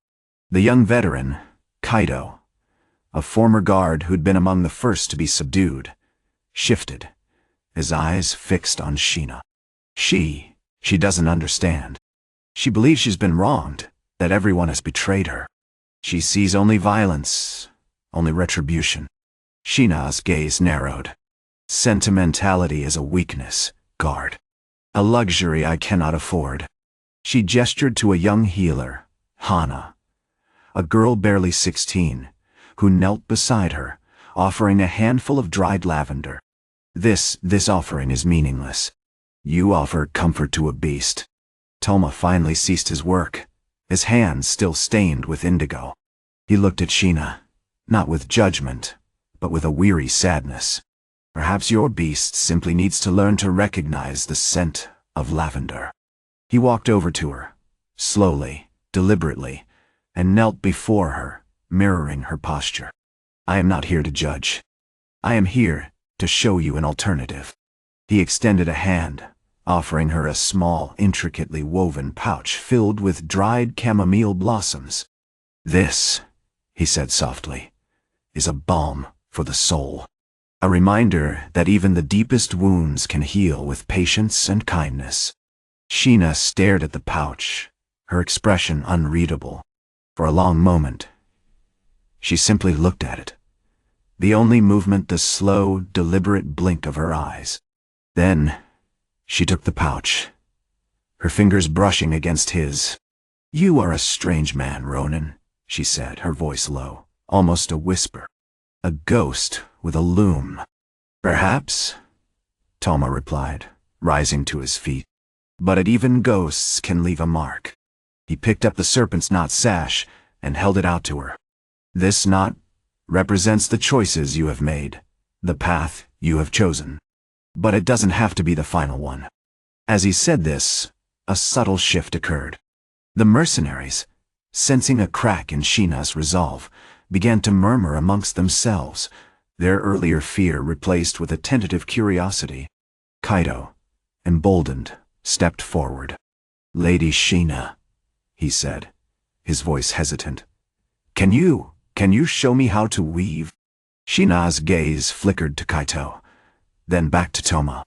[SPEAKER 1] The young veteran, Kaido, a former guard who'd been among the first to be subdued, shifted, his eyes fixed on Shina. She doesn't understand. She believes she's been wronged, that everyone has betrayed her. She sees only violence, only retribution. Shina's gaze narrowed. Sentimentality is a weakness, guard. A luxury I cannot afford. She gestured to a young healer, Hana, a girl barely 16, who knelt beside her, offering a handful of dried lavender. This offering is meaningless. You offer comfort to a beast. Toma finally ceased his work, his hands still stained with indigo. He looked at Shina, not with judgment, but with a weary sadness. Perhaps your beast simply needs to learn to recognize the scent of lavender. He walked over to her, slowly, deliberately, and knelt before her, mirroring her posture. I am not here to judge. I am here to show you an alternative. He extended a hand, offering her a small, intricately woven pouch filled with dried chamomile blossoms. This, he said softly, is a balm for the soul. A reminder that even the deepest wounds can heal with patience and kindness. Shina stared at the pouch, her expression unreadable. For a long moment, she simply looked at it. The only movement the slow, deliberate blink of her eyes. Then, she took the pouch, her fingers brushing against his. You are a strange man, Ronin, she said, her voice low, almost a whisper. A ghost with a loom. Perhaps, Toma replied, rising to his feet. but even ghosts can leave a mark. He picked up the serpent's knot sash and held it out to her. This knot represents the choices you have made, the path you have chosen. But it doesn't have to be the final one. As he said this, a subtle shift occurred. The mercenaries, sensing a crack in Shina's resolve, began to murmur amongst themselves, their earlier fear replaced with a tentative curiosity. Kaito, emboldened, stepped forward. "Lady Shina," he said, his voice hesitant. Can you show me how to weave?" Shina's gaze flickered to Kaito, then back to Toma.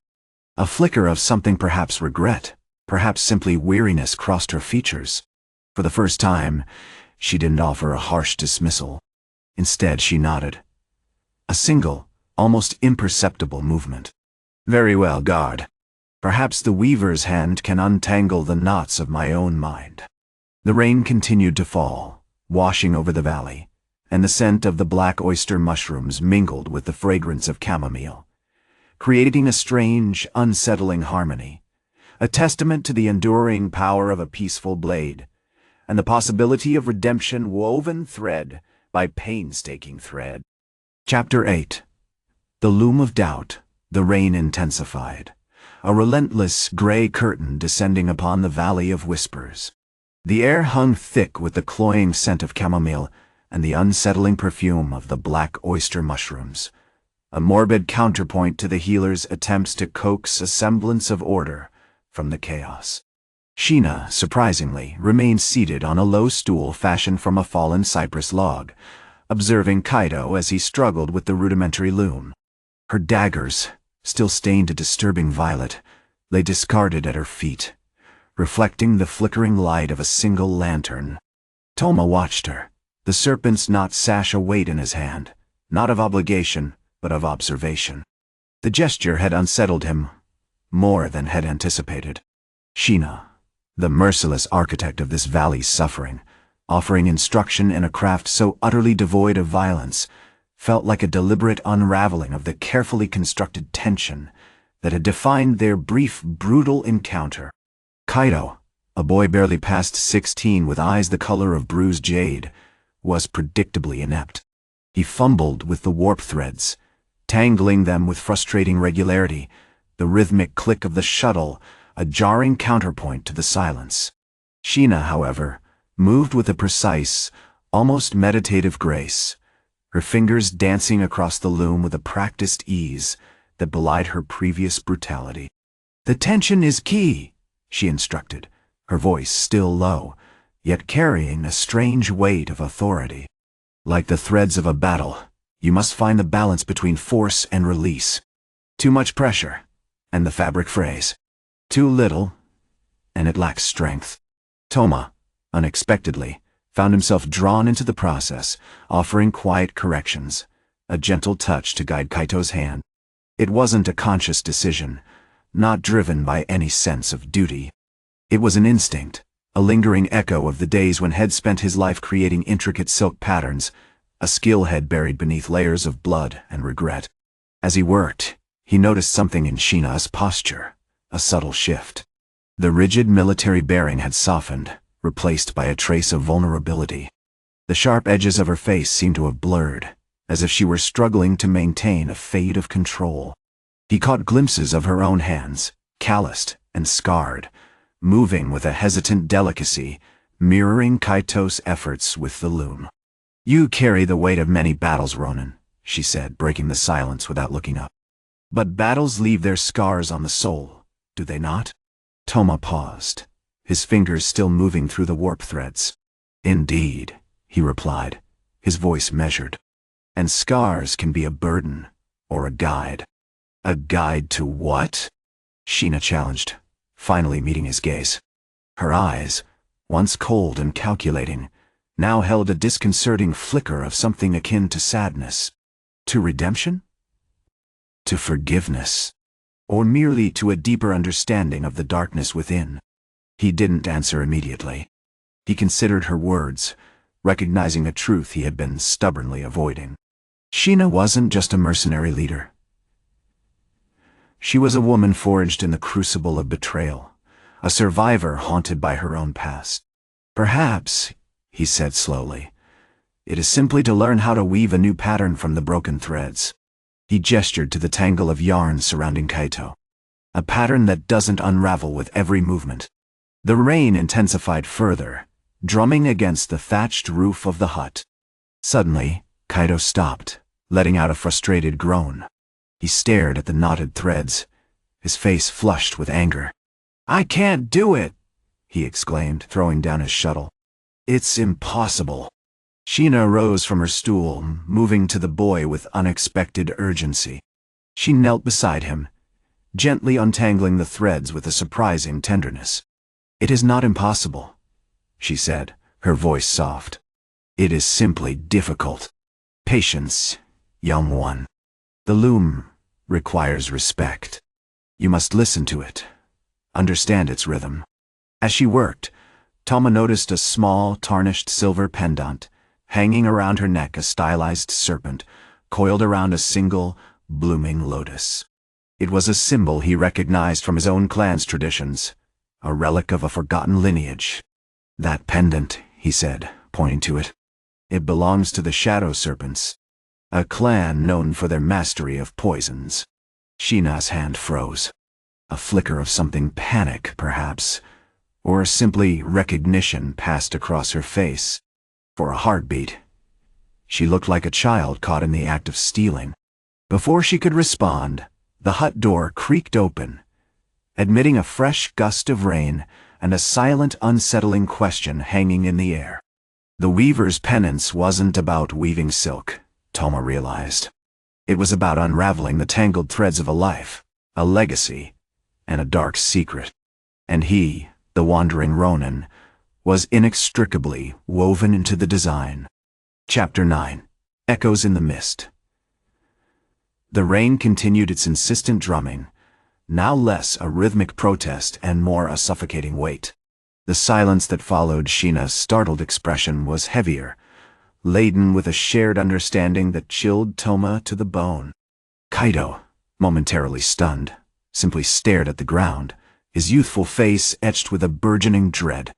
[SPEAKER 1] A flicker of something, perhaps regret, perhaps simply weariness, crossed her features. For the first time, she didn't offer a harsh dismissal. Instead, she nodded. A single, almost imperceptible movement. "Very well, guard. Perhaps the weaver's hand can untangle the knots of my own mind." The rain continued to fall, washing over the valley, and the scent of the black oyster mushrooms mingled with the fragrance of chamomile, creating a strange, unsettling harmony, a testament to the enduring power of a peaceful blade, and the possibility of redemption woven thread by painstaking thread. Chapter 8. The loom of doubt, the rain intensified, a relentless gray curtain descending upon the valley of whispers. The air hung thick with the cloying scent of chamomile and the unsettling perfume of the black oyster mushrooms, a morbid counterpoint to the healer's attempts to coax a semblance of order from the chaos. Shina, surprisingly, remained seated on a low stool fashioned from a fallen cypress log, observing Kaito as he struggled with the rudimentary loom. Her daggers, still stained a disturbing violet, lay discarded at her feet, reflecting the flickering light of a single lantern. Toma watched her, the serpent's knot sash a weight in his hand, not of obligation, but of observation. The gesture had unsettled him more than had anticipated. Shina, the merciless architect of this valley's suffering, offering instruction in a craft so utterly devoid of violence, felt like a deliberate unraveling of the carefully constructed tension that had defined their brief, brutal encounter. Kaito, a boy barely past 16 with eyes the color of bruised jade, was predictably inept. He fumbled with the warp threads, tangling them with frustrating regularity, the rhythmic click of the shuttle a jarring counterpoint to the silence. Shina, however, moved with a precise, almost meditative grace, her fingers dancing across the loom with a practiced ease that belied her previous brutality. "The tension is key," she instructed, her voice still low, yet carrying a strange weight of authority. "Like the threads of a battle, you must find the balance between force and release. Too much pressure, and the fabric frays. Too little, and it lacks strength." Toma, unexpectedly, found himself drawn into the process, offering quiet corrections, a gentle touch to guide Kaito's hand. It wasn't a conscious decision, not driven by any sense of duty. It was an instinct, a lingering echo of the days when Head spent his life creating intricate silk patterns, a skill Head buried beneath layers of blood and regret. As he worked, he noticed something in Shina's posture, a subtle shift. The rigid military bearing had softened, replaced by a trace of vulnerability. The sharp edges of her face seemed to have blurred, as if she were struggling to maintain a fade of control. He caught glimpses of her own hands, calloused and scarred, moving with a hesitant delicacy, mirroring Kaito's efforts with the loom. "You carry the weight of many battles, Ronin," she said, breaking the silence without looking up. "But battles leave their scars on the soul, do they not?" Toma paused, his fingers still moving through the warp threads. "Indeed," he replied, his voice measured. "And scars can be a burden, or a guide." "A guide to what?" Shina challenged, finally meeting his gaze. Her eyes, once cold and calculating, now held a disconcerting flicker of something akin to sadness. To redemption? To forgiveness? Or merely to a deeper understanding of the darkness within? He didn't answer immediately. He considered her words, recognizing a truth he had been stubbornly avoiding. Shina wasn't just a mercenary leader. She was a woman forged in the crucible of betrayal, a survivor haunted by her own past. Perhaps, he said slowly, it is simply to learn how to weave a new pattern from the broken threads. He gestured to the tangle of yarn surrounding Kaito. A pattern that doesn't unravel with every movement. The rain intensified further, drumming against the thatched roof of the hut. Suddenly, Kaito stopped, letting out a frustrated groan. He stared at the knotted threads, his face flushed with anger. "I can't do it!" he exclaimed, throwing down his shuttle. "It's impossible." Shina rose from her stool, moving to the boy with unexpected urgency. She knelt beside him, gently untangling the threads with a surprising tenderness. "It is not impossible," she said, her voice soft. "It is simply difficult. Patience, young one. The loom requires respect. You must listen to it, understand its rhythm." As she worked, Toma noticed a small, tarnished silver pendant, hanging around her neck, a stylized serpent, coiled around a single, blooming lotus. It was a symbol he recognized from his own clan's traditions, a relic of a forgotten lineage. "That pendant," he said, pointing to it. "It belongs to the Shadow Serpents, a clan known for their mastery of poisons." Shina's hand froze. A flicker of something panic, perhaps, or simply recognition passed across her face. For a heartbeat, she looked like a child caught in the act of stealing. Before she could respond, the hut door creaked open, admitting a fresh gust of rain and a silent, unsettling question hanging in the air. The weaver's penance wasn't about weaving silk, Toma realized. It was about unraveling the tangled threads of a life, a legacy, and a dark secret. And he, the wandering Ronin, was inextricably woven into the design. Chapter 9. Echoes in the Mist. The rain continued its insistent drumming, now less a rhythmic protest and more a suffocating weight. The silence that followed Shina's startled expression was heavier, laden with a shared understanding that chilled Toma to the bone. Kaito, momentarily stunned, simply stared at the ground, his youthful face etched with a burgeoning dread.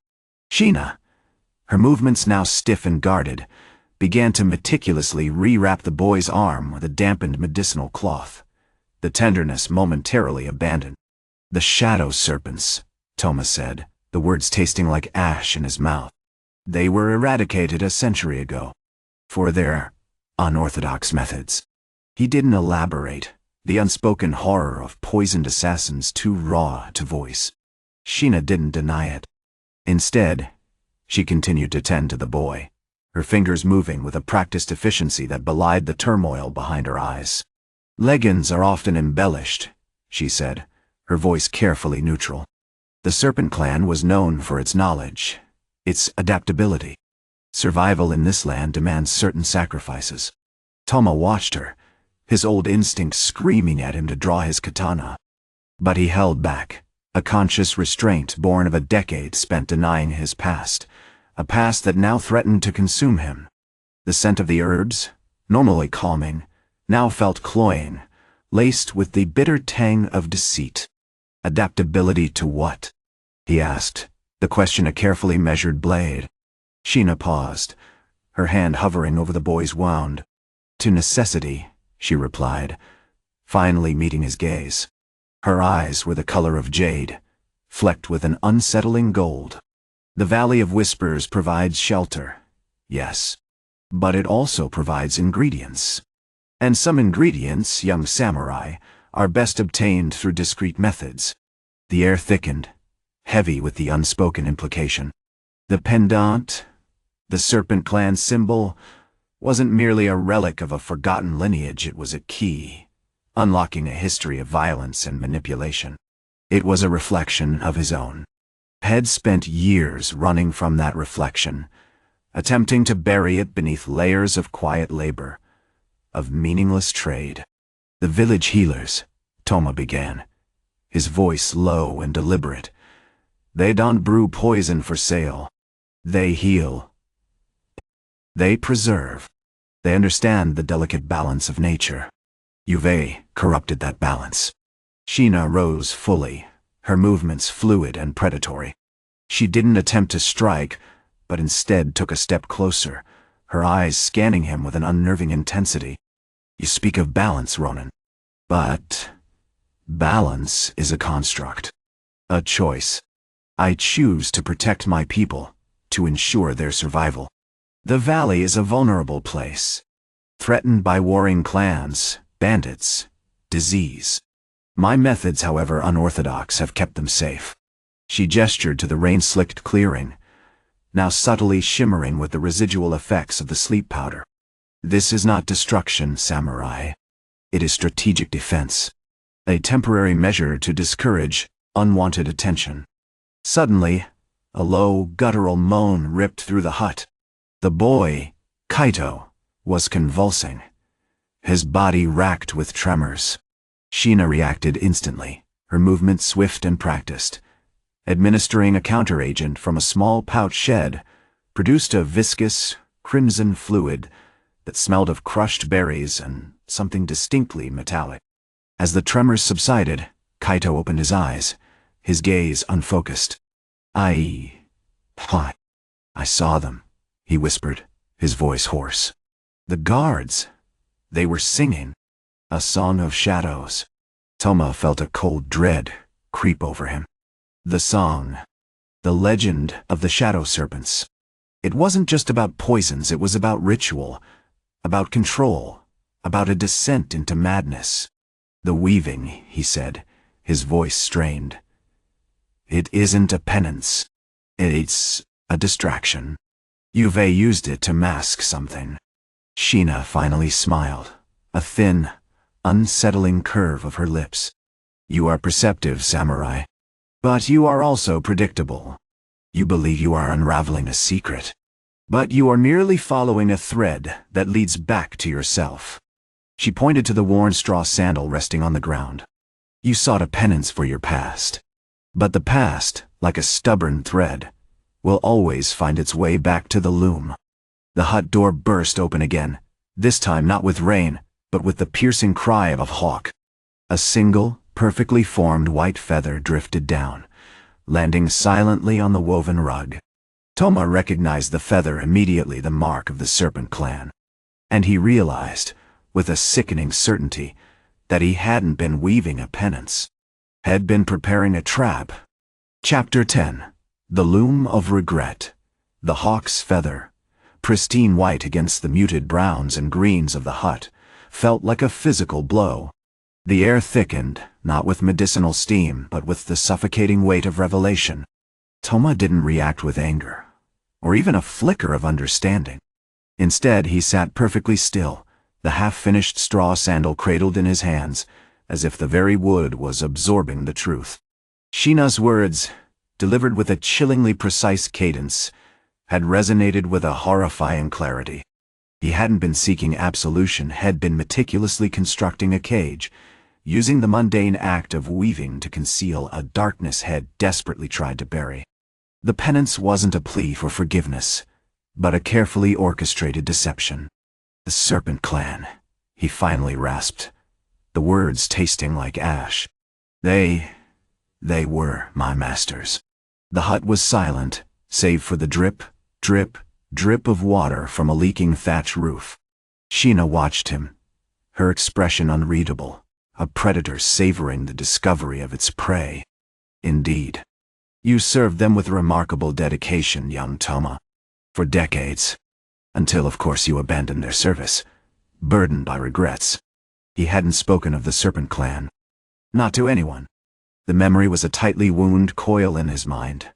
[SPEAKER 1] Shina, her movements now stiff and guarded, began to meticulously rewrap the boy's arm with a dampened medicinal cloth. The tenderness momentarily abandoned. "The Shadow Serpents," Toma said, the words tasting like ash in his mouth. "They were eradicated a century ago, for their unorthodox methods." He didn't elaborate, the unspoken horror of poisoned assassins too raw to voice. Shina didn't deny it. Instead, she continued to tend to the boy, her fingers moving with a practiced efficiency that belied the turmoil behind her eyes. "Legends are often embellished," she said, her voice carefully neutral. "The Serpent Clan was known for its knowledge, its adaptability. Survival in this land demands certain sacrifices." Toma watched her, his old instinct screaming at him to draw his katana. But he held back, a conscious restraint born of a decade spent denying his past, a past that now threatened to consume him. The scent of the herbs, normally calming, now felt cloying, laced with the bitter tang of deceit. "Adaptability to what?" he asked, the question a carefully measured blade. Shina paused, her hand hovering over the boy's wound. "To necessity," she replied, finally meeting his gaze. Her eyes were the color of jade, flecked with an unsettling gold. "The Valley of Whispers provides shelter, yes, but it also provides ingredients. And some ingredients, young samurai, are best obtained through discreet methods." The air thickened, heavy with the unspoken implication. The pendant, the Serpent Clan symbol, wasn't merely a relic of a forgotten lineage, it was a key, unlocking a history of violence and manipulation. It was a reflection of his own. Had spent years running from that reflection, attempting to bury it beneath layers of quiet labor, of meaningless trade. "The village healers," Toma began, his voice low and deliberate. "They don't brew poison for sale. They heal. They preserve. They understand the delicate balance of nature. You've corrupted that balance." Shina rose fully, her movements fluid and predatory. She didn't attempt to strike, but instead took a step closer, her eyes scanning him with an unnerving intensity. You speak of balance, Ronin. But balance is a construct, a choice. I choose to protect my people, to ensure their survival. The valley is a vulnerable place, threatened by warring clans, bandits, disease. My methods, however unorthodox, have kept them safe. She gestured to the rain-slicked clearing, now subtly shimmering with the residual effects of the sleep powder. This is not destruction, samurai. It is strategic defense, a temporary measure to discourage unwanted attention. Suddenly, a low, guttural moan ripped through the hut. The boy, Kaito, was convulsing, his body racked with tremors. Shina reacted instantly, her movements swift and practiced. Administering a counteragent from a small pouch shed, produced a viscous, crimson fluid that smelled of crushed berries and something distinctly metallic. As the tremors subsided, Kaito opened his eyes, his gaze unfocused. I saw them, he whispered, his voice hoarse. The guards, they were singing, a song of shadows. Toma felt a cold dread creep over him. The song, the legend of the shadow serpents. It wasn't just about poisons, it was about ritual, about control, about a descent into madness. The weaving, he said, his voice strained. It isn't a penance. It's a distraction. You've used it to mask something. Shina finally smiled, a thin, unsettling curve of her lips. You are perceptive, samurai. But you are also predictable. You believe you are unraveling a secret. But you are merely following a thread that leads back to yourself. She pointed to the worn straw sandal resting on the ground. You sought a penance for your past. But the past, like a stubborn thread, will always find its way back to the loom. The hut door burst open again, this time not with rain, but with the piercing cry of a hawk. A single, perfectly formed white feather drifted down, landing silently on the woven rug. Toma recognized the feather immediately, the mark of the Serpent clan. And he realized, with a sickening certainty, that he hadn't been weaving a penance, had been preparing a trap. Chapter 10. The Loom of Regret. The hawk's feather, pristine white against the muted browns and greens of the hut, felt like a physical blow. The air thickened, not with medicinal steam, but with the suffocating weight of revelation. Toma didn't react with anger, or even a flicker of understanding. Instead, he sat perfectly still, the half-finished straw sandal cradled in his hands, as if the very wood was absorbing the truth. Shina's words, delivered with a chillingly precise cadence, had resonated with a horrifying clarity. He hadn't been seeking absolution, had been meticulously constructing a cage, using the mundane act of weaving to conceal a darkness had desperately tried to bury. The penance wasn't a plea for forgiveness, but a carefully orchestrated deception. The Serpent clan, he finally rasped, the words tasting like ash. They were my masters. The hut was silent, save for the drip, drip, drip of water from a leaking thatch roof. Shina watched him, her expression unreadable, a predator savoring the discovery of its prey. Indeed. You served them with remarkable dedication, young Toma. For decades. Until, of course, you abandoned their service, burdened by regrets. He hadn't spoken of the Serpent clan. Not to anyone. The memory was a tightly wound coil in his mind.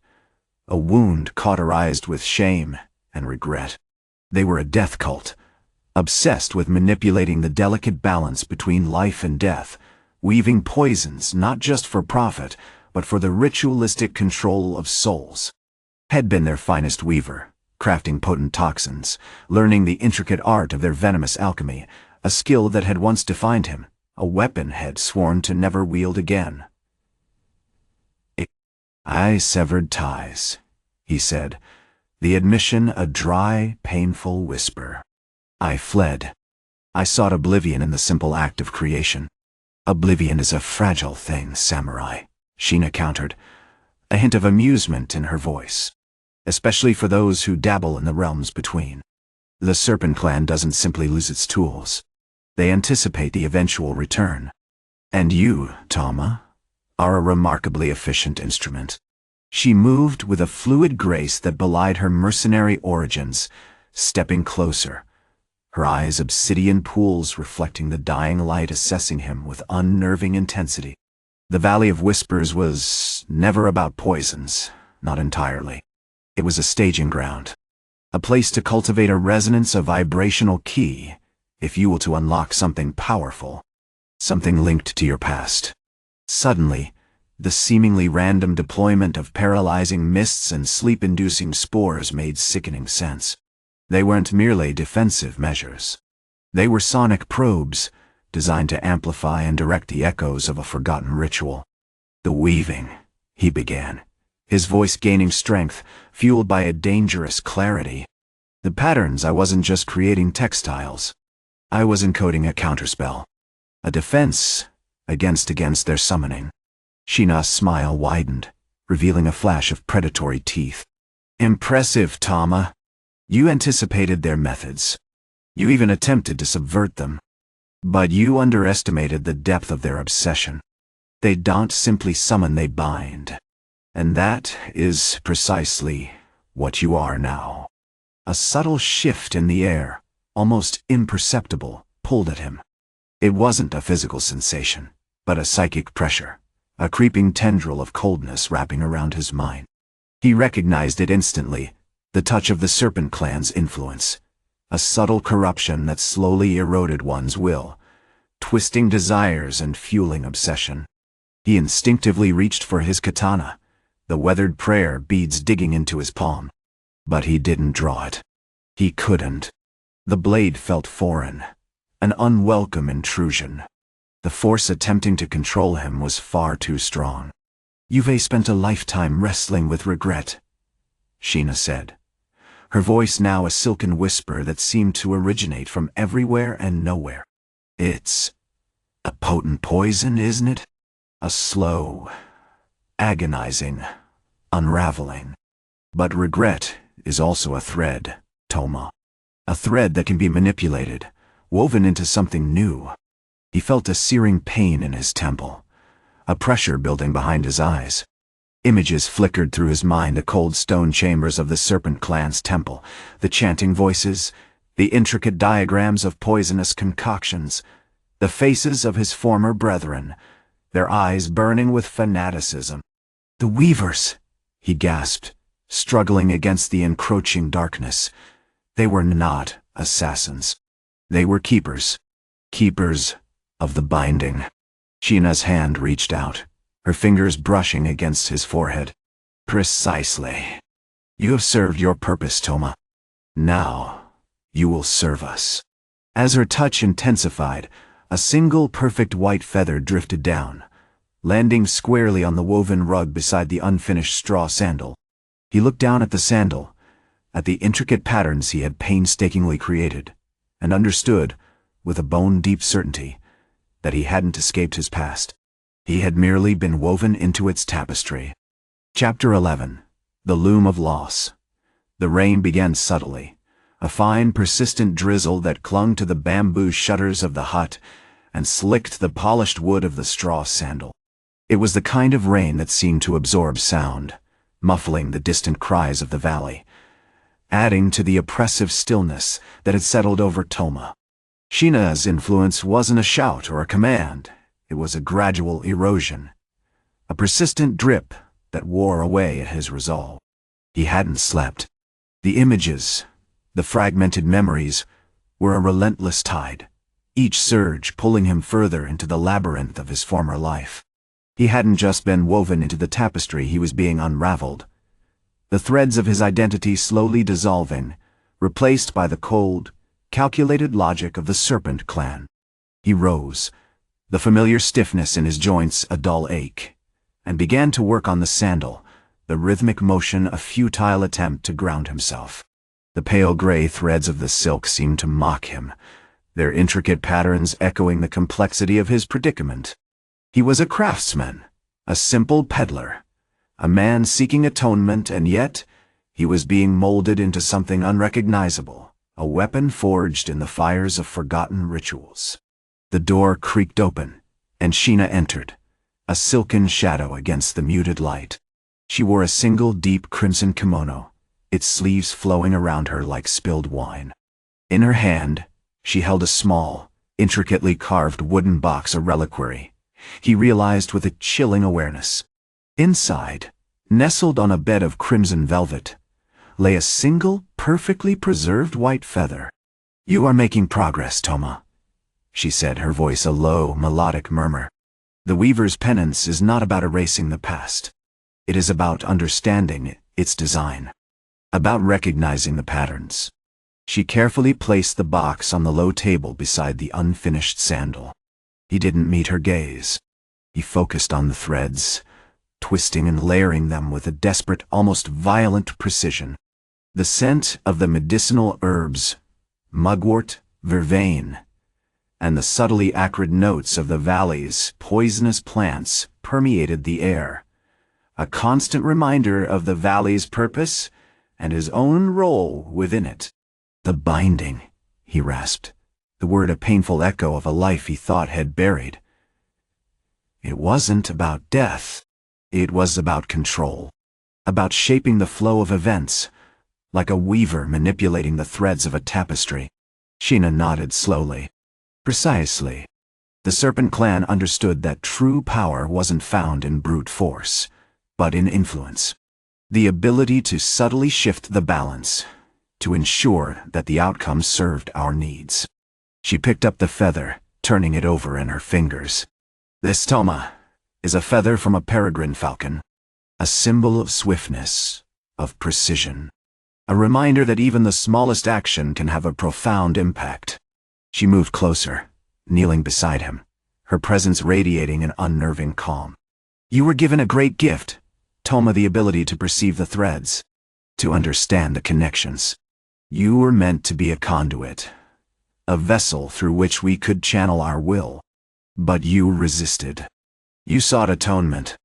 [SPEAKER 1] A wound cauterized with shame and regret. They were a death cult, obsessed with manipulating the delicate balance between life and death, weaving poisons not just for profit, but for the ritualistic control of souls. Had been their finest weaver, crafting potent toxins, learning the intricate art of their venomous alchemy, a skill that had once defined him, a weapon had sworn to never wield again. I severed ties, he said, the admission a dry, painful whisper. I fled. I sought oblivion in the simple act of creation. Oblivion is a fragile thing, samurai, Shina countered, a hint of amusement in her voice, especially for those who dabble in the realms between. The Serpent Clan doesn't simply lose its tools. They anticipate the eventual return. And you, Toma, are a remarkably efficient instrument. She moved with a fluid grace that belied her mercenary origins, stepping closer, her eyes obsidian pools reflecting the dying light, assessing him with unnerving intensity. The Valley of Whispers was never about poisons, not entirely. It was a staging ground, a place to cultivate a resonance, a vibrational key, if you will to unlock something powerful, something linked to your past. Suddenly, the seemingly random deployment of paralyzing mists and sleep-inducing spores made sickening sense. They weren't merely defensive measures. They were sonic probes, designed to amplify and direct the echoes of a forgotten ritual. "The weaving," he began, his voice gaining strength, fueled by a dangerous clarity. "The patterns, I wasn't just creating textiles. I was encoding a counterspell, a defense against their summoning." Shina's smile widened, revealing a flash of predatory teeth. "Impressive, Toma. You anticipated their methods. You even attempted to subvert them. But you underestimated the depth of their obsession. They don't simply summon, they bind. And that is precisely what you are now." A subtle shift in the air, almost imperceptible, pulled at him. It wasn't a physical sensation, but a psychic pressure, a creeping tendril of coldness wrapping around his mind. He recognized it instantly, the touch of the Serpent Clan's influence, a subtle corruption that slowly eroded one's will, twisting desires and fueling obsession. He instinctively reached for his katana, the weathered prayer beads digging into his palm. But he didn't draw it. He couldn't. The blade felt foreign, an unwelcome intrusion. The force attempting to control him was far too strong. "You've spent a lifetime wrestling with regret," Shina said, her voice now a silken whisper that seemed to originate from everywhere and nowhere. "It's a potent poison, isn't it? A slow, agonizing, unraveling. But regret is also a thread, Toma. A thread that can be manipulated, woven into something new." He felt a searing pain in his temple, a pressure building behind his eyes. Images flickered through his mind, the cold stone chambers of the Serpent Clan's temple, the chanting voices, the intricate diagrams of poisonous concoctions, the faces of his former brethren, their eyes burning with fanaticism. "The Weavers," he gasped, struggling against the encroaching darkness. They were not assassins. They were keepers. Keepers of the binding. Shina's hand reached out, her fingers brushing against his forehead. "Precisely. You have served your purpose, Toma. Now, you will serve us." As her touch intensified, a single perfect white feather drifted down, landing squarely on the woven rug beside the unfinished straw sandal. He looked down at the sandal, at the intricate patterns he had painstakingly created, and understood, with a bone-deep certainty, that he hadn't escaped his past. He had merely been woven into its tapestry. Chapter 11. The Loom of Loss. The rain began subtly, a fine, persistent drizzle that clung to the bamboo shutters of the hut and slicked the polished wood of the straw sandal. It was the kind of rain that seemed to absorb sound, muffling the distant cries of the valley, adding to the oppressive stillness that had settled over Toma. Shina's influence wasn't a shout or a command. It was a gradual erosion, a persistent drip that wore away at his resolve. He hadn't slept. The images, the fragmented memories, were a relentless tide, each surge pulling him further into the labyrinth of his former life. He hadn't just been woven into the tapestry, he was being unraveled. The threads of his identity slowly dissolving, replaced by the cold, calculated logic of the Serpent Clan. He rose, the familiar stiffness in his joints a dull ache, and began to work on the sandal, the rhythmic motion a futile attempt to ground himself. The pale gray threads of the silk seemed to mock him, their intricate patterns echoing the complexity of his predicament. He was a craftsman, A simple peddler. A man seeking atonement, and yet he was being molded into something unrecognizable, a weapon forged in the fires of forgotten rituals. The door creaked open, and Shina entered, a silken shadow against the muted light. She wore a single deep crimson kimono, its sleeves flowing around her like spilled wine. In her hand, she held a small, intricately carved wooden box, a reliquary, he realized with a chilling awareness. Inside, nestled on a bed of crimson velvet, lay a single, perfectly preserved white feather. "You are making progress, Toma," she said, her voice a low, melodic murmur. "The weaver's penance is not about erasing the past. It is about understanding its design, about recognizing the patterns." She carefully placed the box on the low table beside the unfinished sandal. He didn't meet her gaze. He focused on the threads, twisting and layering them with a desperate, almost violent precision. The scent of the medicinal herbs, mugwort, vervain, and the subtly acrid notes of the valley's poisonous plants permeated the air, a constant reminder of the valley's purpose and his own role within it. "The binding," he rasped, the word a painful echo of a life he thought had buried. It wasn't about death. It was about control, about shaping the flow of events, like a weaver manipulating the threads of a tapestry. Shina nodded slowly. Precisely. The Serpent Clan understood that true power wasn't found in brute force, but in influence. The ability to subtly shift the balance, to ensure that the outcome served our needs. She picked up the feather, turning it over in her fingers. "This, Toma, is a feather from a peregrine falcon, a symbol of swiftness, of precision, a reminder that even the smallest action can have a profound impact." She moved closer, kneeling beside him, her presence radiating an unnerving calm. "You were given a great gift, Toma, the ability to perceive the threads, to understand the connections. You were meant to be a conduit, a vessel through which we could channel our will. But you resisted. You sought atonement,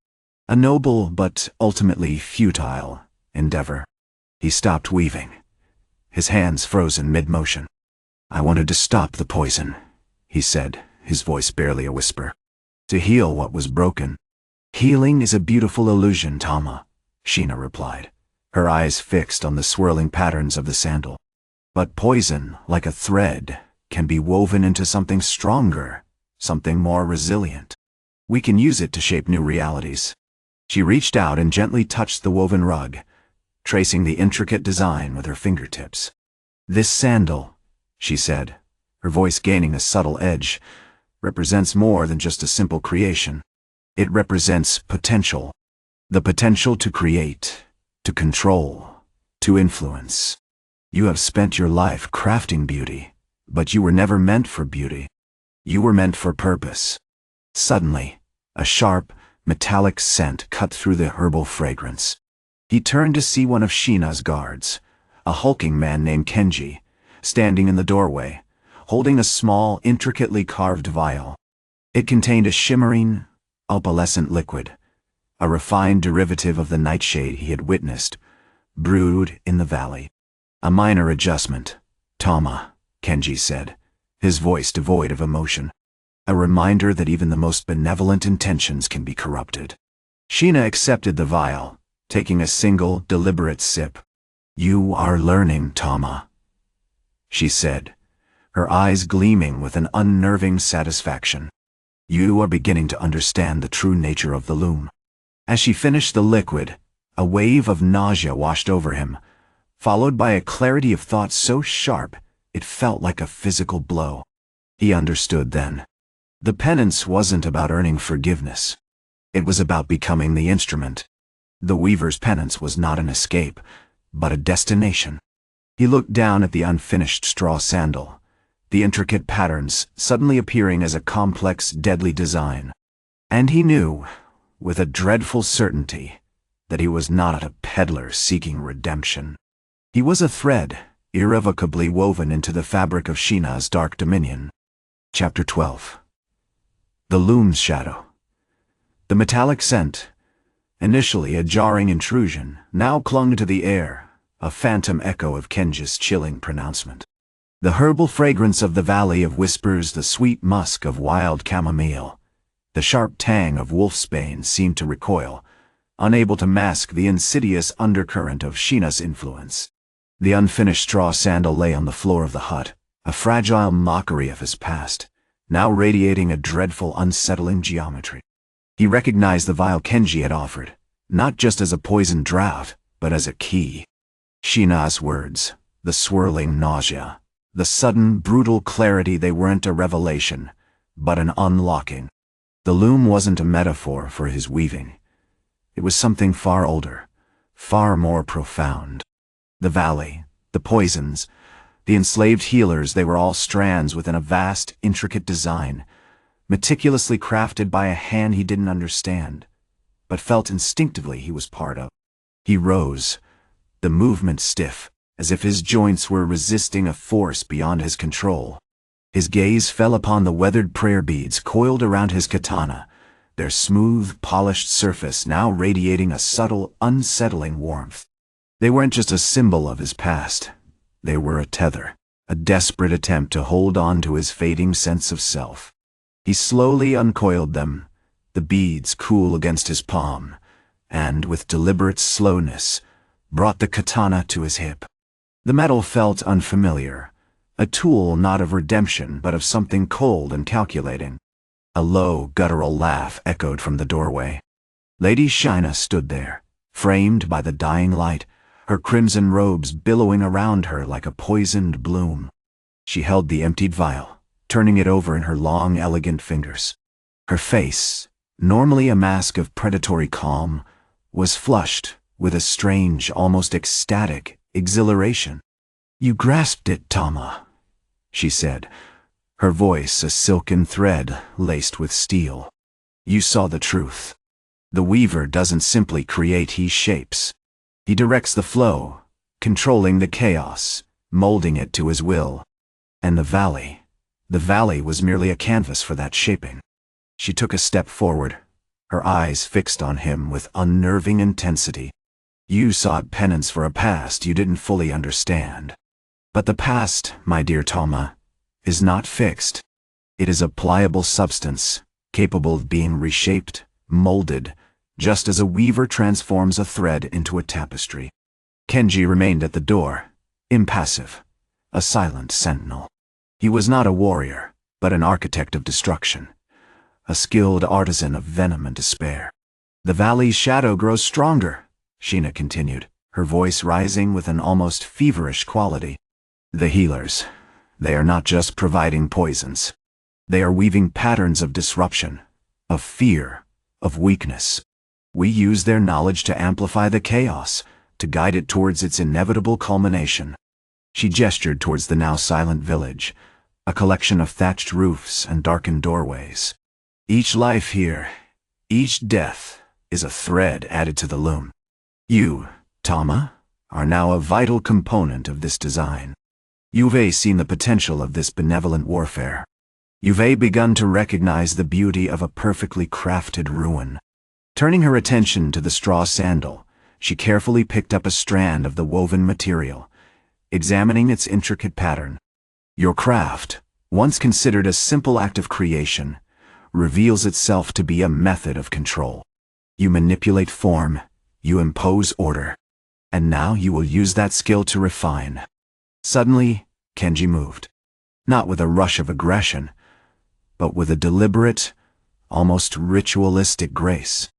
[SPEAKER 1] a noble but ultimately futile endeavor." He stopped weaving, his hands frozen mid-motion. "I wanted to stop the poison," he said, his voice barely a whisper, "to heal what was broken." "Healing is a beautiful illusion, Toma," Shina replied, her eyes fixed on the swirling patterns of the sandal. "But poison, like a thread, can be woven into something stronger, something more resilient. We can use it to shape new realities." She reached out and gently touched the woven rug, tracing the intricate design with her fingertips. "This sandal," she said, her voice gaining a subtle edge, "represents more than just a simple creation. It represents potential. The potential to create, to control, to influence. You have spent your life crafting beauty, but you were never meant for beauty. You were meant for purpose." Suddenly, a sharp, metallic scent cut through the herbal fragrance. He turned to see one of Shina's guards, a hulking man named Kenji, standing in the doorway, holding a small, intricately carved vial. It contained a shimmering, opalescent liquid, a refined derivative of the nightshade he had witnessed, brewed in the valley. "A minor adjustment, Toma," Kenji said, his voice devoid of emotion. "A reminder that even the most benevolent intentions can be corrupted." Shina accepted the vial, taking a single, deliberate sip. "You are learning, Toma," she said, her eyes gleaming with an unnerving satisfaction. "You are beginning to understand the true nature of the loom." As she finished the liquid, a wave of nausea washed over him, followed by a clarity of thought so sharp it felt like a physical blow. He understood then. The penance wasn't about earning forgiveness. It was about becoming the instrument. The weaver's penance was not an escape, but a destination. He looked down at the unfinished straw sandal, the intricate patterns suddenly appearing as a complex, deadly design. And he knew, with a dreadful certainty, that he was not a peddler seeking redemption. He was a thread, irrevocably woven into the fabric of Shina's dark dominion. Chapter 12. The loom's shadow. The metallic scent, initially a jarring intrusion, now clung to the air, a phantom echo of Kenji's chilling pronouncement. The herbal fragrance of the Valley of Whispers, the sweet musk of wild chamomile, the sharp tang of wolfsbane seemed to recoil, unable to mask the insidious undercurrent of Shina's influence. The unfinished straw sandal lay on the floor of the hut, a fragile mockery of his past, now radiating a dreadful, unsettling geometry. He recognized the vial Kenji had offered, not just as a poisoned draught, but as a key. Shina's words, the swirling nausea, the sudden, brutal clarity, they weren't a revelation, but an unlocking. The loom wasn't a metaphor for his weaving. It was something far older, far more profound. The valley, the poisons, the enslaved healers, they were all strands within a vast, intricate design, meticulously crafted by a hand he didn't understand, but felt instinctively he was part of. He rose, the movement stiff, as if his joints were resisting a force beyond his control. His gaze fell upon the weathered prayer beads coiled around his katana, their smooth, polished surface now radiating a subtle, unsettling warmth. They weren't just a symbol of his past. They were a tether, a desperate attempt to hold on to his fading sense of self. He slowly uncoiled them, the beads cool against his palm, and, with deliberate slowness, brought the katana to his hip. The metal felt unfamiliar, a tool not of redemption but of something cold and calculating. A low, guttural laugh echoed from the doorway. Lady Shina stood there, framed by the dying light, her crimson robes billowing around her like a poisoned bloom. She held the emptied vial, turning it over in her long, elegant fingers. Her face, normally a mask of predatory calm, was flushed with a strange, almost ecstatic exhilaration. "You grasped it, Toma," she said, her voice a silken thread laced with steel. "You saw the truth. The weaver doesn't simply create, he shapes. He directs the flow, controlling the chaos, molding it to his will. And the valley was merely a canvas for that shaping." She took a step forward, her eyes fixed on him with unnerving intensity. "You sought penance for a past you didn't fully understand. But the past, my dear Toma, is not fixed. It is a pliable substance, capable of being reshaped, molded, just as a weaver transforms a thread into a tapestry." Kenji remained at the door, impassive, a silent sentinel. He was not a warrior, but an architect of destruction, a skilled artisan of venom and despair. "The valley's shadow grows stronger," Shina continued, her voice rising with an almost feverish quality. "The healers, they are not just providing poisons. They are weaving patterns of disruption, of fear, of weakness. We use their knowledge to amplify the chaos, to guide it towards its inevitable culmination." She gestured towards the now silent village, a collection of thatched roofs and darkened doorways. "Each life here, each death, is a thread added to the loom. You, Toma, are now a vital component of this design. You've seen the potential of this benevolent warfare. You've begun to recognize the beauty of a perfectly crafted ruin." Turning her attention to the straw sandal, she carefully picked up a strand of the woven material, examining its intricate pattern. "Your craft, once considered a simple act of creation, reveals itself to be a method of control. You manipulate form, you impose order, and now you will use that skill to refine." Suddenly, Kenji moved, not with a rush of aggression, but with a deliberate, almost ritualistic grace.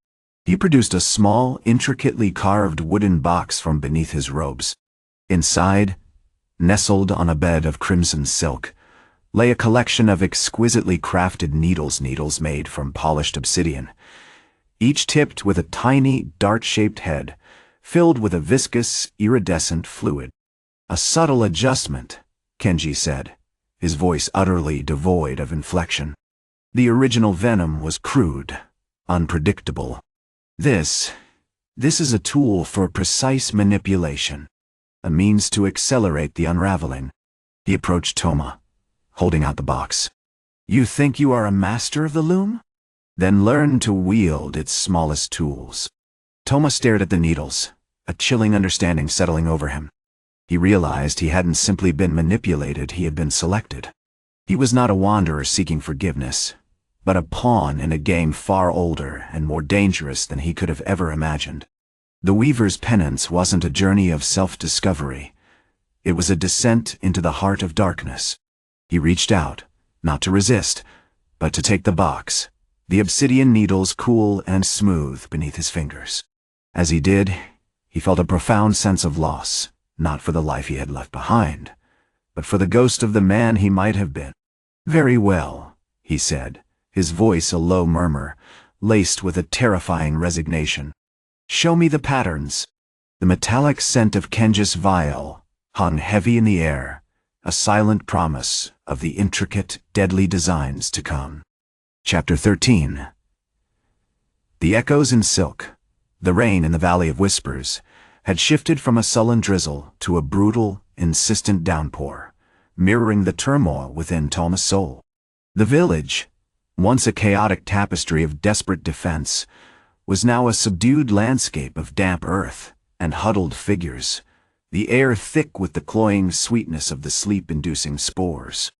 [SPEAKER 1] He produced a small, intricately carved wooden box from beneath his robes. Inside, nestled on a bed of crimson silk, lay a collection of exquisitely crafted needles made from polished obsidian, each tipped with a tiny, dart-shaped head, filled with a viscous, iridescent fluid. "A subtle adjustment," Kenji said, his voice utterly devoid of inflection. "The original venom was crude, unpredictable. This is a tool for precise manipulation, a means to accelerate the unraveling." He approached Toma, holding out the box. "You think you are a master of the loom?" Then learn to wield its smallest tools. Toma stared at the needles, a chilling understanding settling over him. He realized he hadn't simply been manipulated, he had been selected. He was not a wanderer seeking forgiveness, but a pawn in a game far older and more dangerous than he could have ever imagined. The Weaver's penance wasn't a journey of self-discovery. It was a descent into the heart of darkness. He reached out, not to resist, but to take the box, the obsidian needles cool and smooth beneath his fingers. As he did, he felt a profound sense of loss, not for the life he had left behind, but for the ghost of the man he might have been. "Very well," he said, his voice a low murmur, laced with a terrifying resignation. "Show me the patterns." The metallic scent of Kenji's vial hung heavy in the air, a silent promise of the intricate, deadly designs to come. Chapter 13. The echoes in silk, the rain in the Valley of Whispers, had shifted from a sullen drizzle to a brutal, insistent downpour, mirroring the turmoil within Toma's soul. The village, once a chaotic tapestry of desperate defense, was now a subdued landscape of damp earth and huddled figures, the air thick with the cloying sweetness of the sleep-inducing spores.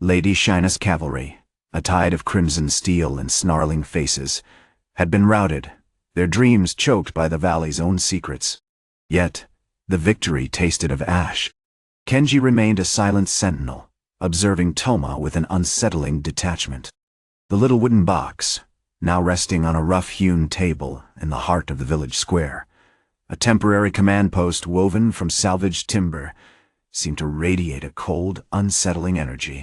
[SPEAKER 1] Lady Shina's cavalry, a tide of crimson steel and snarling faces, had been routed, their dreams choked by the valley's own secrets. Yet, the victory tasted of ash. Kenji remained a silent sentinel, observing Toma with an unsettling detachment. The little wooden box, now resting on a rough-hewn table in the heart of the village square, a temporary command post woven from salvaged timber, seemed to radiate a cold, unsettling energy.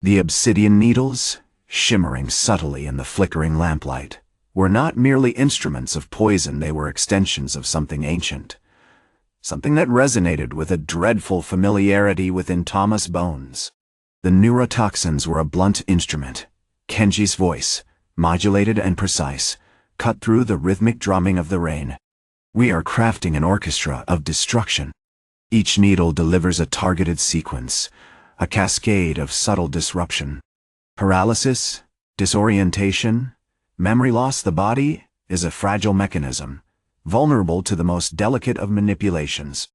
[SPEAKER 1] The obsidian needles, shimmering subtly in the flickering lamplight, were not merely instruments of poison, they were extensions of something ancient. Something that resonated with a dreadful familiarity within Toma's bones. The neurotoxins were a blunt instrument. Kenji's voice, modulated and precise, cut through the rhythmic drumming of the rain. "We are crafting an orchestra of destruction. Each needle delivers a targeted sequence, a cascade of subtle disruption. Paralysis, disorientation, memory loss. The body is a fragile mechanism, vulnerable to the most delicate of manipulations."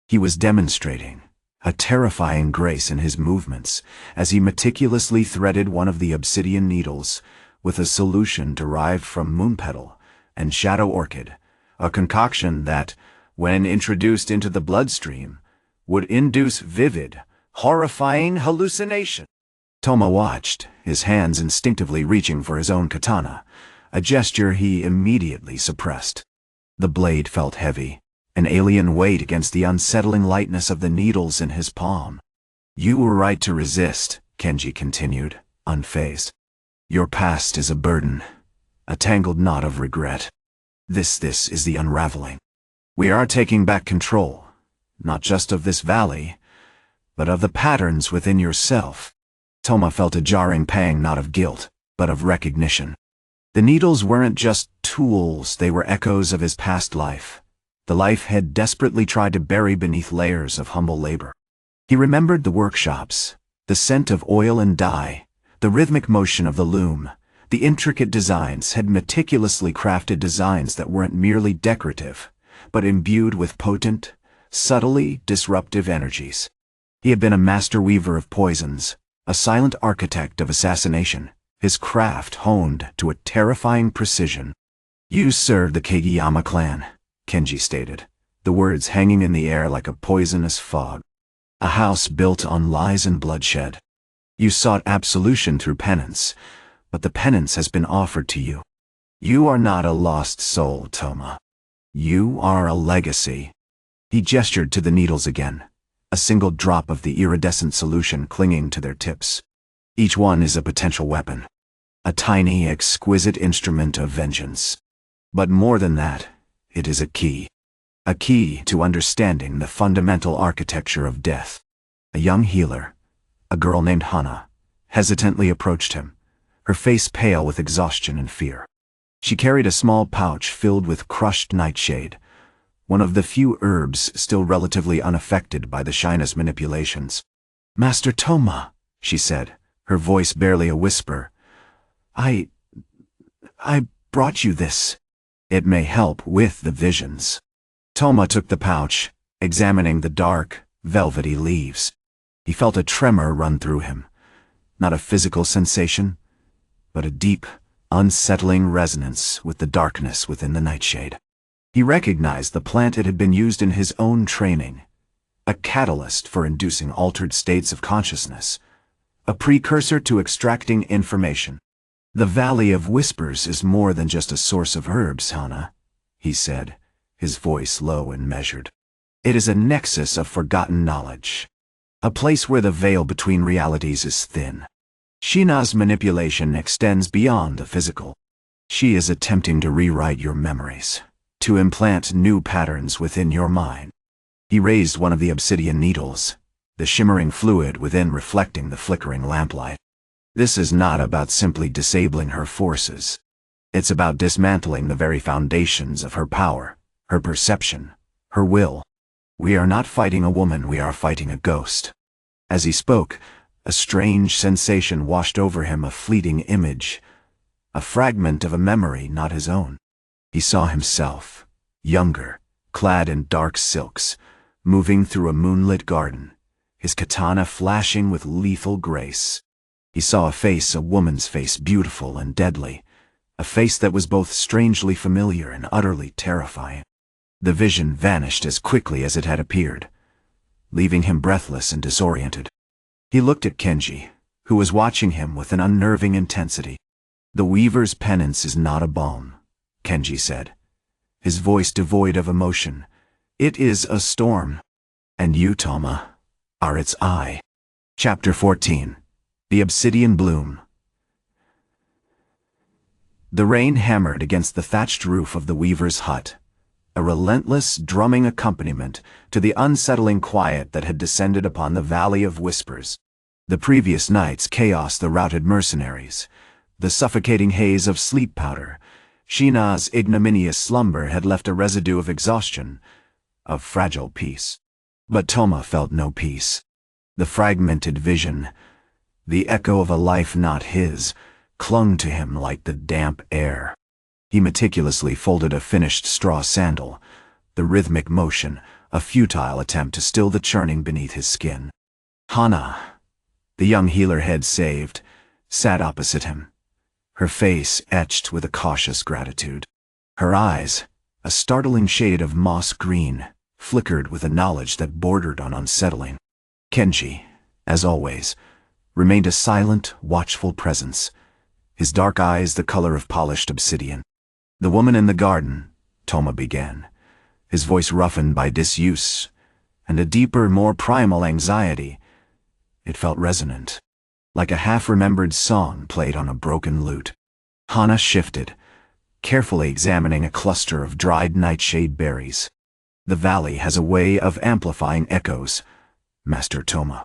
[SPEAKER 1] He was demonstrating a terrifying grace in his movements as he meticulously threaded one of the obsidian needles with a solution derived from moonpetal and shadow orchid, a concoction that, when introduced into the bloodstream, would induce vivid, horrifying hallucination. Toma watched, his hands instinctively reaching for his own katana, a gesture he immediately suppressed. The blade felt heavy, an alien weight against the unsettling lightness of the needles in his palm. "You were right to resist," Kenji continued, unfazed. "Your past is a burden, a tangled knot of regret. This is the unraveling. We are taking back control, not just of this valley, but of the patterns within yourself." Toma felt a jarring pang, not of guilt, but of recognition. The needles weren't just tools, they were echoes of his past life, the life had desperately tried to bury beneath layers of humble labor. He remembered the workshops, the scent of oil and dye, the rhythmic motion of the loom, the intricate designs, had meticulously crafted designs that weren't merely decorative, but imbued with potent, subtly disruptive energies. He had been a master weaver of poisons, a silent architect of assassination, his craft honed to a terrifying precision. "You serve the Kageyama clan," Kenji stated, the words hanging in the air like a poisonous fog. "A house built on lies and bloodshed. You sought absolution through penance, but the penance has been offered to you. You are not a lost soul, Toma. You are a legacy." He gestured to the needles again, a single drop of the iridescent solution clinging to their tips. "Each one is a potential weapon, a tiny, exquisite instrument of vengeance. But more than that, it is a key to understanding the fundamental architecture of death." A young healer, a girl named Hana, hesitantly approached him, her face pale with exhaustion and fear. She carried a small pouch filled with crushed nightshade, one of the few herbs still relatively unaffected by the Shina's manipulations. "Master Toma," she said, her voice barely a whisper, I I brought you this. It may help with the visions." Toma took the pouch, examining the dark, velvety leaves. He felt a tremor run through him. Not a physical sensation, but a deep, unsettling resonance with the darkness within the nightshade. He recognized the plant it had been used in his own training, a catalyst for inducing altered states of consciousness, a precursor to extracting information. "The Valley of Whispers is more than just a source of herbs, Hana," he said, his voice low and measured. "It is a nexus of forgotten knowledge, a place where the veil between realities is thin. Shina's manipulation extends beyond the physical. She is attempting to rewrite your memories, to implant new patterns within your mind." He raised one of the obsidian needles, the shimmering fluid within reflecting the flickering lamplight. "This is not about simply disabling her forces. It's about dismantling the very foundations of her power, her perception, her will. We are not fighting a woman, we are fighting a ghost." As he spoke, a strange sensation washed over him, a fleeting image, a fragment of a memory not his own. He saw himself, younger, clad in dark silks, moving through a moonlit garden, his katana flashing with lethal grace. He saw a face, a woman's face, beautiful and deadly, a face that was both strangely familiar and utterly terrifying. The vision vanished as quickly as it had appeared, leaving him breathless and disoriented. He looked at Kenji, who was watching him with an unnerving intensity. "The Weaver's penance is not a balm," Kenji said, his voice devoid of emotion. "It is a storm. And you, Toma, are its eye." Chapter 14. The Obsidian Bloom. The rain hammered against the thatched roof of the Weaver's hut, a relentless drumming accompaniment to the unsettling quiet that had descended upon the Valley of Whispers. The previous night's chaos, the routed mercenaries, the suffocating haze of sleep powder, Shina's ignominious slumber had left a residue of exhaustion, of fragile peace. But Toma felt no peace. The fragmented vision, the echo of a life not his, clung to him like the damp air. He meticulously folded a finished straw sandal, the rhythmic motion, a futile attempt to still the churning beneath his skin. Hana, the young healer head saved, sat opposite him, her face etched with a cautious gratitude. Her eyes, a startling shade of moss green, flickered with a knowledge that bordered on unsettling. Kenji, as always, remained a silent, watchful presence, his dark eyes the color of polished obsidian. "The woman in the garden," Toma began, his voice roughened by disuse and a deeper, more primal anxiety. It felt resonant, like a half-remembered song played on a broken lute. Hana shifted, carefully examining a cluster of dried nightshade berries. "The valley has a way of amplifying echoes, Master Toma.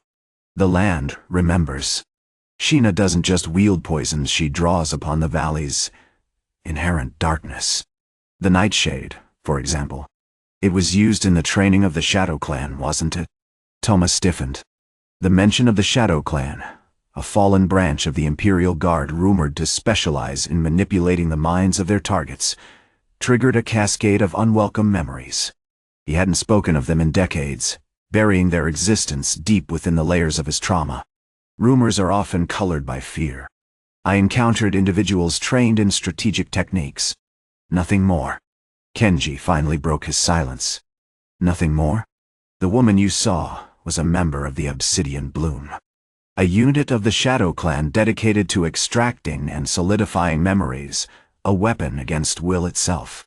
[SPEAKER 1] The land remembers. Shina doesn't just wield poisons, she draws upon the valley's inherent darkness. The nightshade, for example. It was used in the training of the Shadow Clan, wasn't it?" Toma stiffened. The mention of the Shadow Clan, a fallen branch of the Imperial Guard rumored to specialize in manipulating the minds of their targets, triggered a cascade of unwelcome memories. He hadn't spoken of them in decades, burying their existence deep within the layers of his trauma. Rumors are often colored by fear. I encountered individuals trained in strategic techniques. Nothing more. Kenji finally broke his silence. "Nothing more? The woman you saw was a member of the Obsidian Bloom. A unit of the Shadow Clan dedicated to extracting and solidifying memories, a weapon against will itself."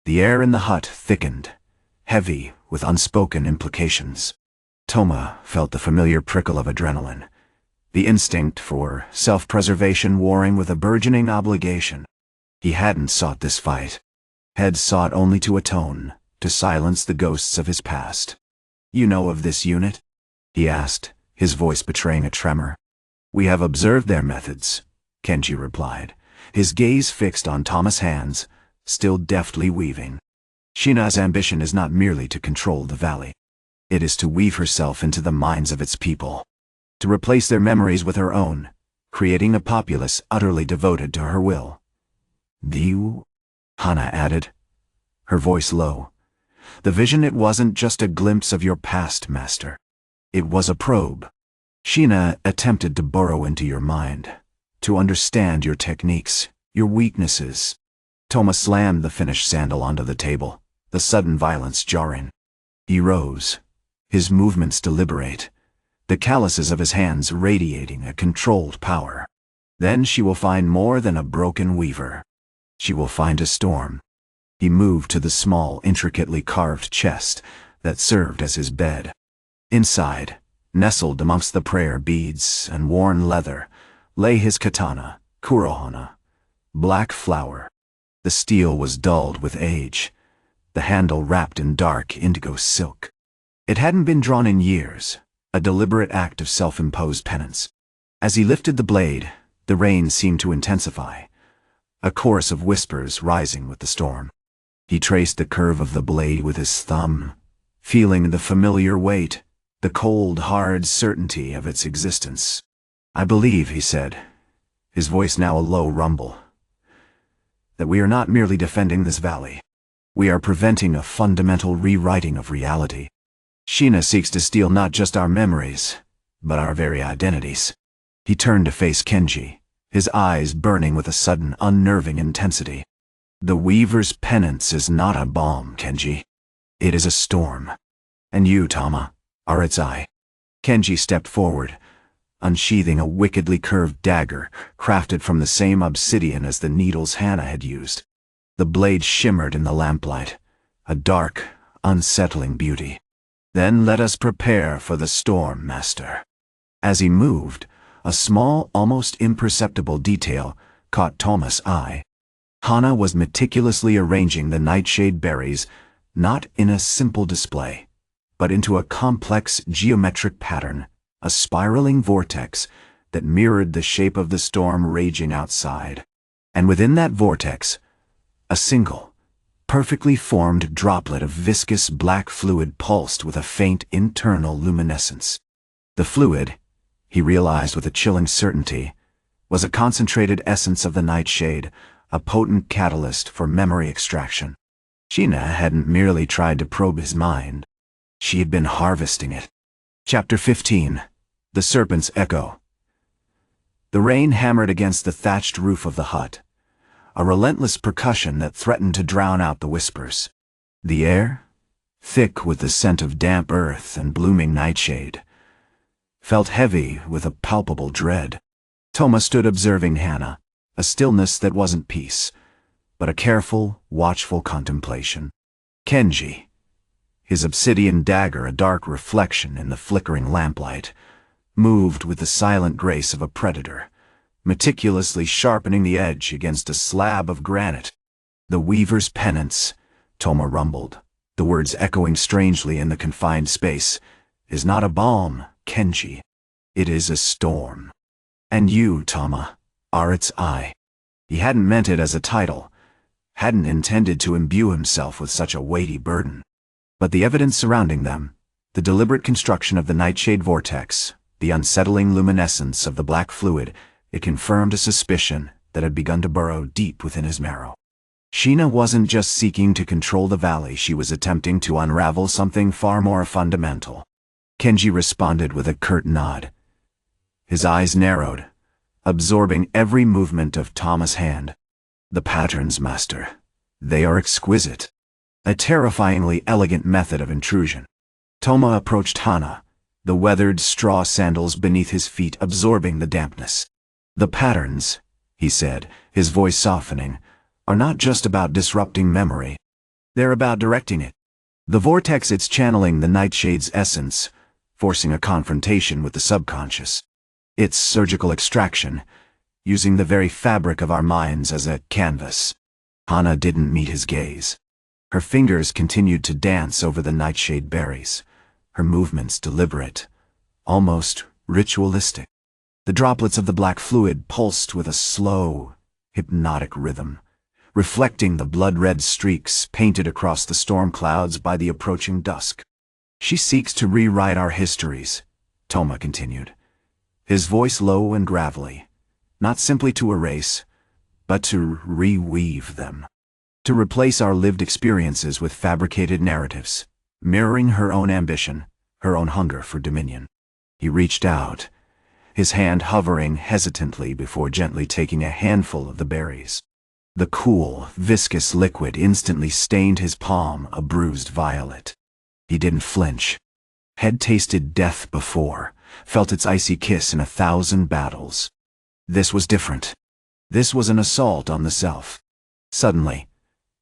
[SPEAKER 1] The air in the hut thickened, heavy with unspoken implications. Toma felt the familiar prickle of adrenaline, the instinct for self-preservation warring with a burgeoning obligation. He hadn't sought this fight, had sought only to atone, to silence the ghosts of his past. "You know of this unit?" he asked, his voice betraying a tremor. "We have observed their methods," Kenji replied, his gaze fixed on Toma's hands, still deftly weaving. "Shina's ambition is not merely to control the valley. It is to weave herself into the minds of its people, to replace their memories with her own, creating a populace utterly devoted to her will." "You?" Hana added, her voice low. "The vision, it wasn't just a glimpse of your past, Master. It was a probe. Shina attempted to burrow into your mind, to understand your techniques, your weaknesses." Toma slammed the finished sandal onto the table, the sudden violence jarring. He rose, his movements deliberate, the calluses of his hands radiating a controlled power. "Then she will find more than a broken weaver. She will find a storm." He moved to the small, intricately carved chest that served as his bed. Inside, nestled amongst the prayer beads and worn leather, lay his katana, kurohana, black flower. The steel was dulled with age, the handle wrapped in dark indigo silk. It hadn't been drawn in years, a deliberate act of self-imposed penance. As he lifted the blade, the rain seemed to intensify, a chorus of whispers rising with the storm. He traced the curve of the blade with his thumb, feeling the familiar weight, the cold, hard certainty of its existence. "I believe," he said, his voice now a low rumble, "that we are not merely defending this valley. We are preventing a fundamental rewriting of reality. Shina seeks to steal not just our memories, but our very identities." He turned to face Kenji, his eyes burning with a sudden, unnerving intensity. "The Weaver's penance is not a balm, Kenji. It is a storm. And you, Toma, are its eye." Kenji stepped forward, unsheathing a wickedly curved dagger crafted from the same obsidian as the needles Hana had used. The blade shimmered in the lamplight, a dark, unsettling beauty. "Then let us prepare for the storm, Master." As he moved, a small, almost imperceptible detail caught Toma's eye. Hana was meticulously arranging the nightshade berries, not in a simple display, but into a complex geometric pattern, a spiraling vortex that mirrored the shape of the storm raging outside. And within that vortex, a single, perfectly formed droplet of viscous black fluid pulsed with a faint internal luminescence. The fluid, he realized with a chilling certainty, was a concentrated essence of the nightshade, a potent catalyst for memory extraction. Shina hadn't merely tried to probe his mind. She had been harvesting it. Chapter 15. The Serpent's Echo. The rain hammered against the thatched roof of the hut, a relentless percussion that threatened to drown out the whispers. The air, thick with the scent of damp earth and blooming nightshade, felt heavy with a palpable dread. Toma stood observing Hana, a stillness that wasn't peace, but a careful, watchful contemplation. Kenji, his obsidian dagger a dark reflection in the flickering lamplight, moved with the silent grace of a predator, meticulously sharpening the edge against a slab of granite. "The Weaver's penance," Toma rumbled, the words echoing strangely in the confined space, "is not a balm, Kenji. It is a storm. And you, Toma, are its eye." He hadn't meant it as a title, hadn't intended to imbue himself with such a weighty burden. But the evidence surrounding them, the deliberate construction of the nightshade vortex, the unsettling luminescence of the black fluid, it confirmed a suspicion that had begun to burrow deep within his marrow. Shina wasn't just seeking to control the valley, she was attempting to unravel something far more fundamental. Kenji responded with a curt nod. His eyes narrowed, absorbing every movement of Toma's hand. "The patterns, Master. They are exquisite." A terrifyingly elegant method of intrusion. Toma approached Hana, the weathered straw sandals beneath his feet absorbing the dampness. "The patterns," he said, his voice softening, "are not just about disrupting memory. They're about directing it. The vortex, it's channeling the nightshade's essence, forcing a confrontation with the subconscious. It's surgical extraction, using the very fabric of our minds as a canvas." Hana didn't meet his gaze. Her fingers continued to dance over the nightshade berries, her movements deliberate, almost ritualistic. The droplets of the black fluid pulsed with a slow, hypnotic rhythm, reflecting the blood-red streaks painted across the storm clouds by the approaching dusk. "She seeks to rewrite our histories," Toma continued, his voice low and gravelly, "not simply to erase, but to reweave them. To replace our lived experiences with fabricated narratives, mirroring her own ambition, her own hunger for dominion. He reached out, his hand hovering hesitantly before gently taking a handful of the berries. The cool, viscous liquid instantly stained his palm a bruised violet. He didn't flinch. Had tasted death before, felt its icy kiss in 1,000 battles. This was different. This was an assault on the self. Suddenly,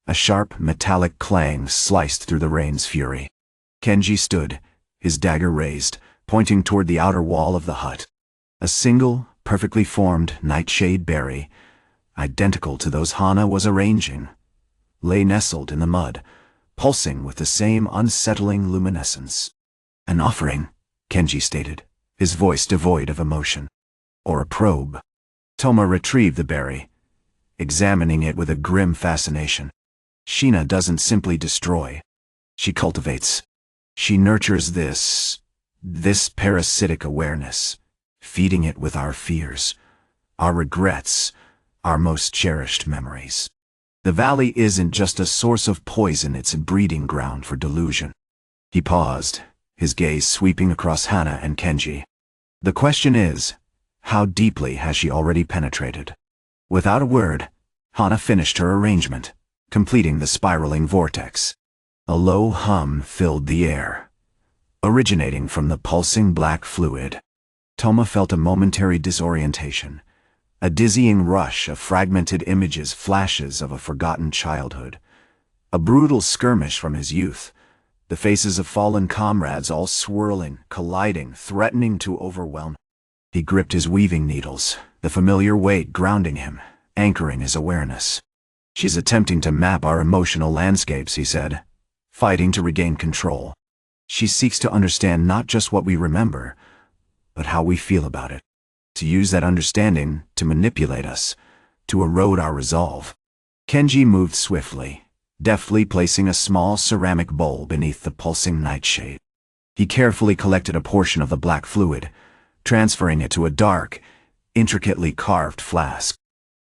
[SPEAKER 1] a sharp, metallic clang sliced through the rain's fury. Kenji stood, his dagger raised, pointing toward the outer wall of the hut. A single, perfectly formed nightshade berry, identical to those Hana was arranging, lay nestled in the mud, pulsing with the same unsettling luminescence. An offering, Kenji stated, his voice devoid of emotion. Or a probe. Toma retrieved the berry, examining it with a grim fascination. Shina doesn't simply destroy. She cultivates. She nurtures this parasitic awareness, feeding it with our fears, our regrets, our most cherished memories. The valley isn't just a source of poison, it's a breeding ground for delusion. He paused, his gaze sweeping across Hana and Kenji. The question is, how deeply has she already penetrated? Without a word, Hana finished her arrangement, completing the spiraling vortex. A low hum filled the air, originating from the pulsing black fluid. Toma felt a momentary disorientation, a dizzying rush of fragmented images, flashes of a forgotten childhood, a brutal skirmish from his youth, the faces of fallen comrades all swirling, colliding, threatening to overwhelm. He gripped his weaving needles, the familiar weight grounding him, anchoring his awareness. She's attempting to map our emotional landscapes, he said, fighting to regain control. She seeks to understand not just what we remember, but how we feel about it. To use that understanding to manipulate us, to erode our resolve. Kenji moved swiftly, deftly placing a small ceramic bowl beneath the pulsing nightshade. He carefully collected a portion of the black fluid, transferring it to a dark, intricately carved flask.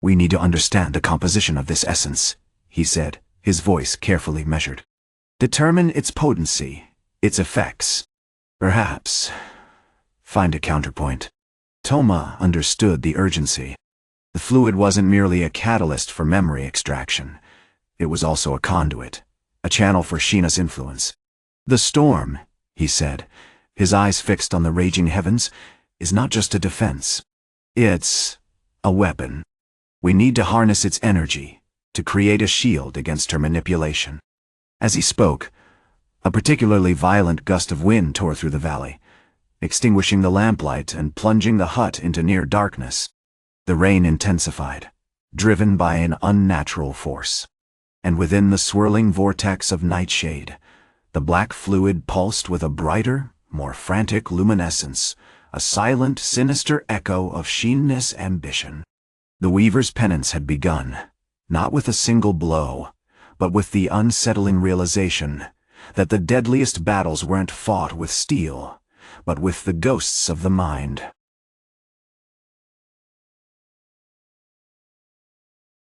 [SPEAKER 1] We need to understand the composition of this essence, he said, his voice carefully measured. Determine its potency, its effects. Perhaps find a counterpoint. Toma understood the urgency. The fluid wasn't merely a catalyst for memory extraction. It was also a conduit, a channel for Shina's influence. The storm, he said, his eyes fixed on the raging heavens, is not just a defense. It's a weapon. We need to harness its energy, to create a shield against her manipulation. As he spoke, a particularly violent gust of wind tore through the valley, extinguishing the lamplight and plunging the hut into near darkness. The rain intensified, driven by an unnatural force. And within the swirling vortex of nightshade, the black fluid pulsed with a brighter, more frantic luminescence, a silent, sinister echo of Shina's ambition. The weaver's penance had begun, not with a single blow, but with the unsettling realization that the deadliest battles weren't fought with steel, but with the ghosts of the mind.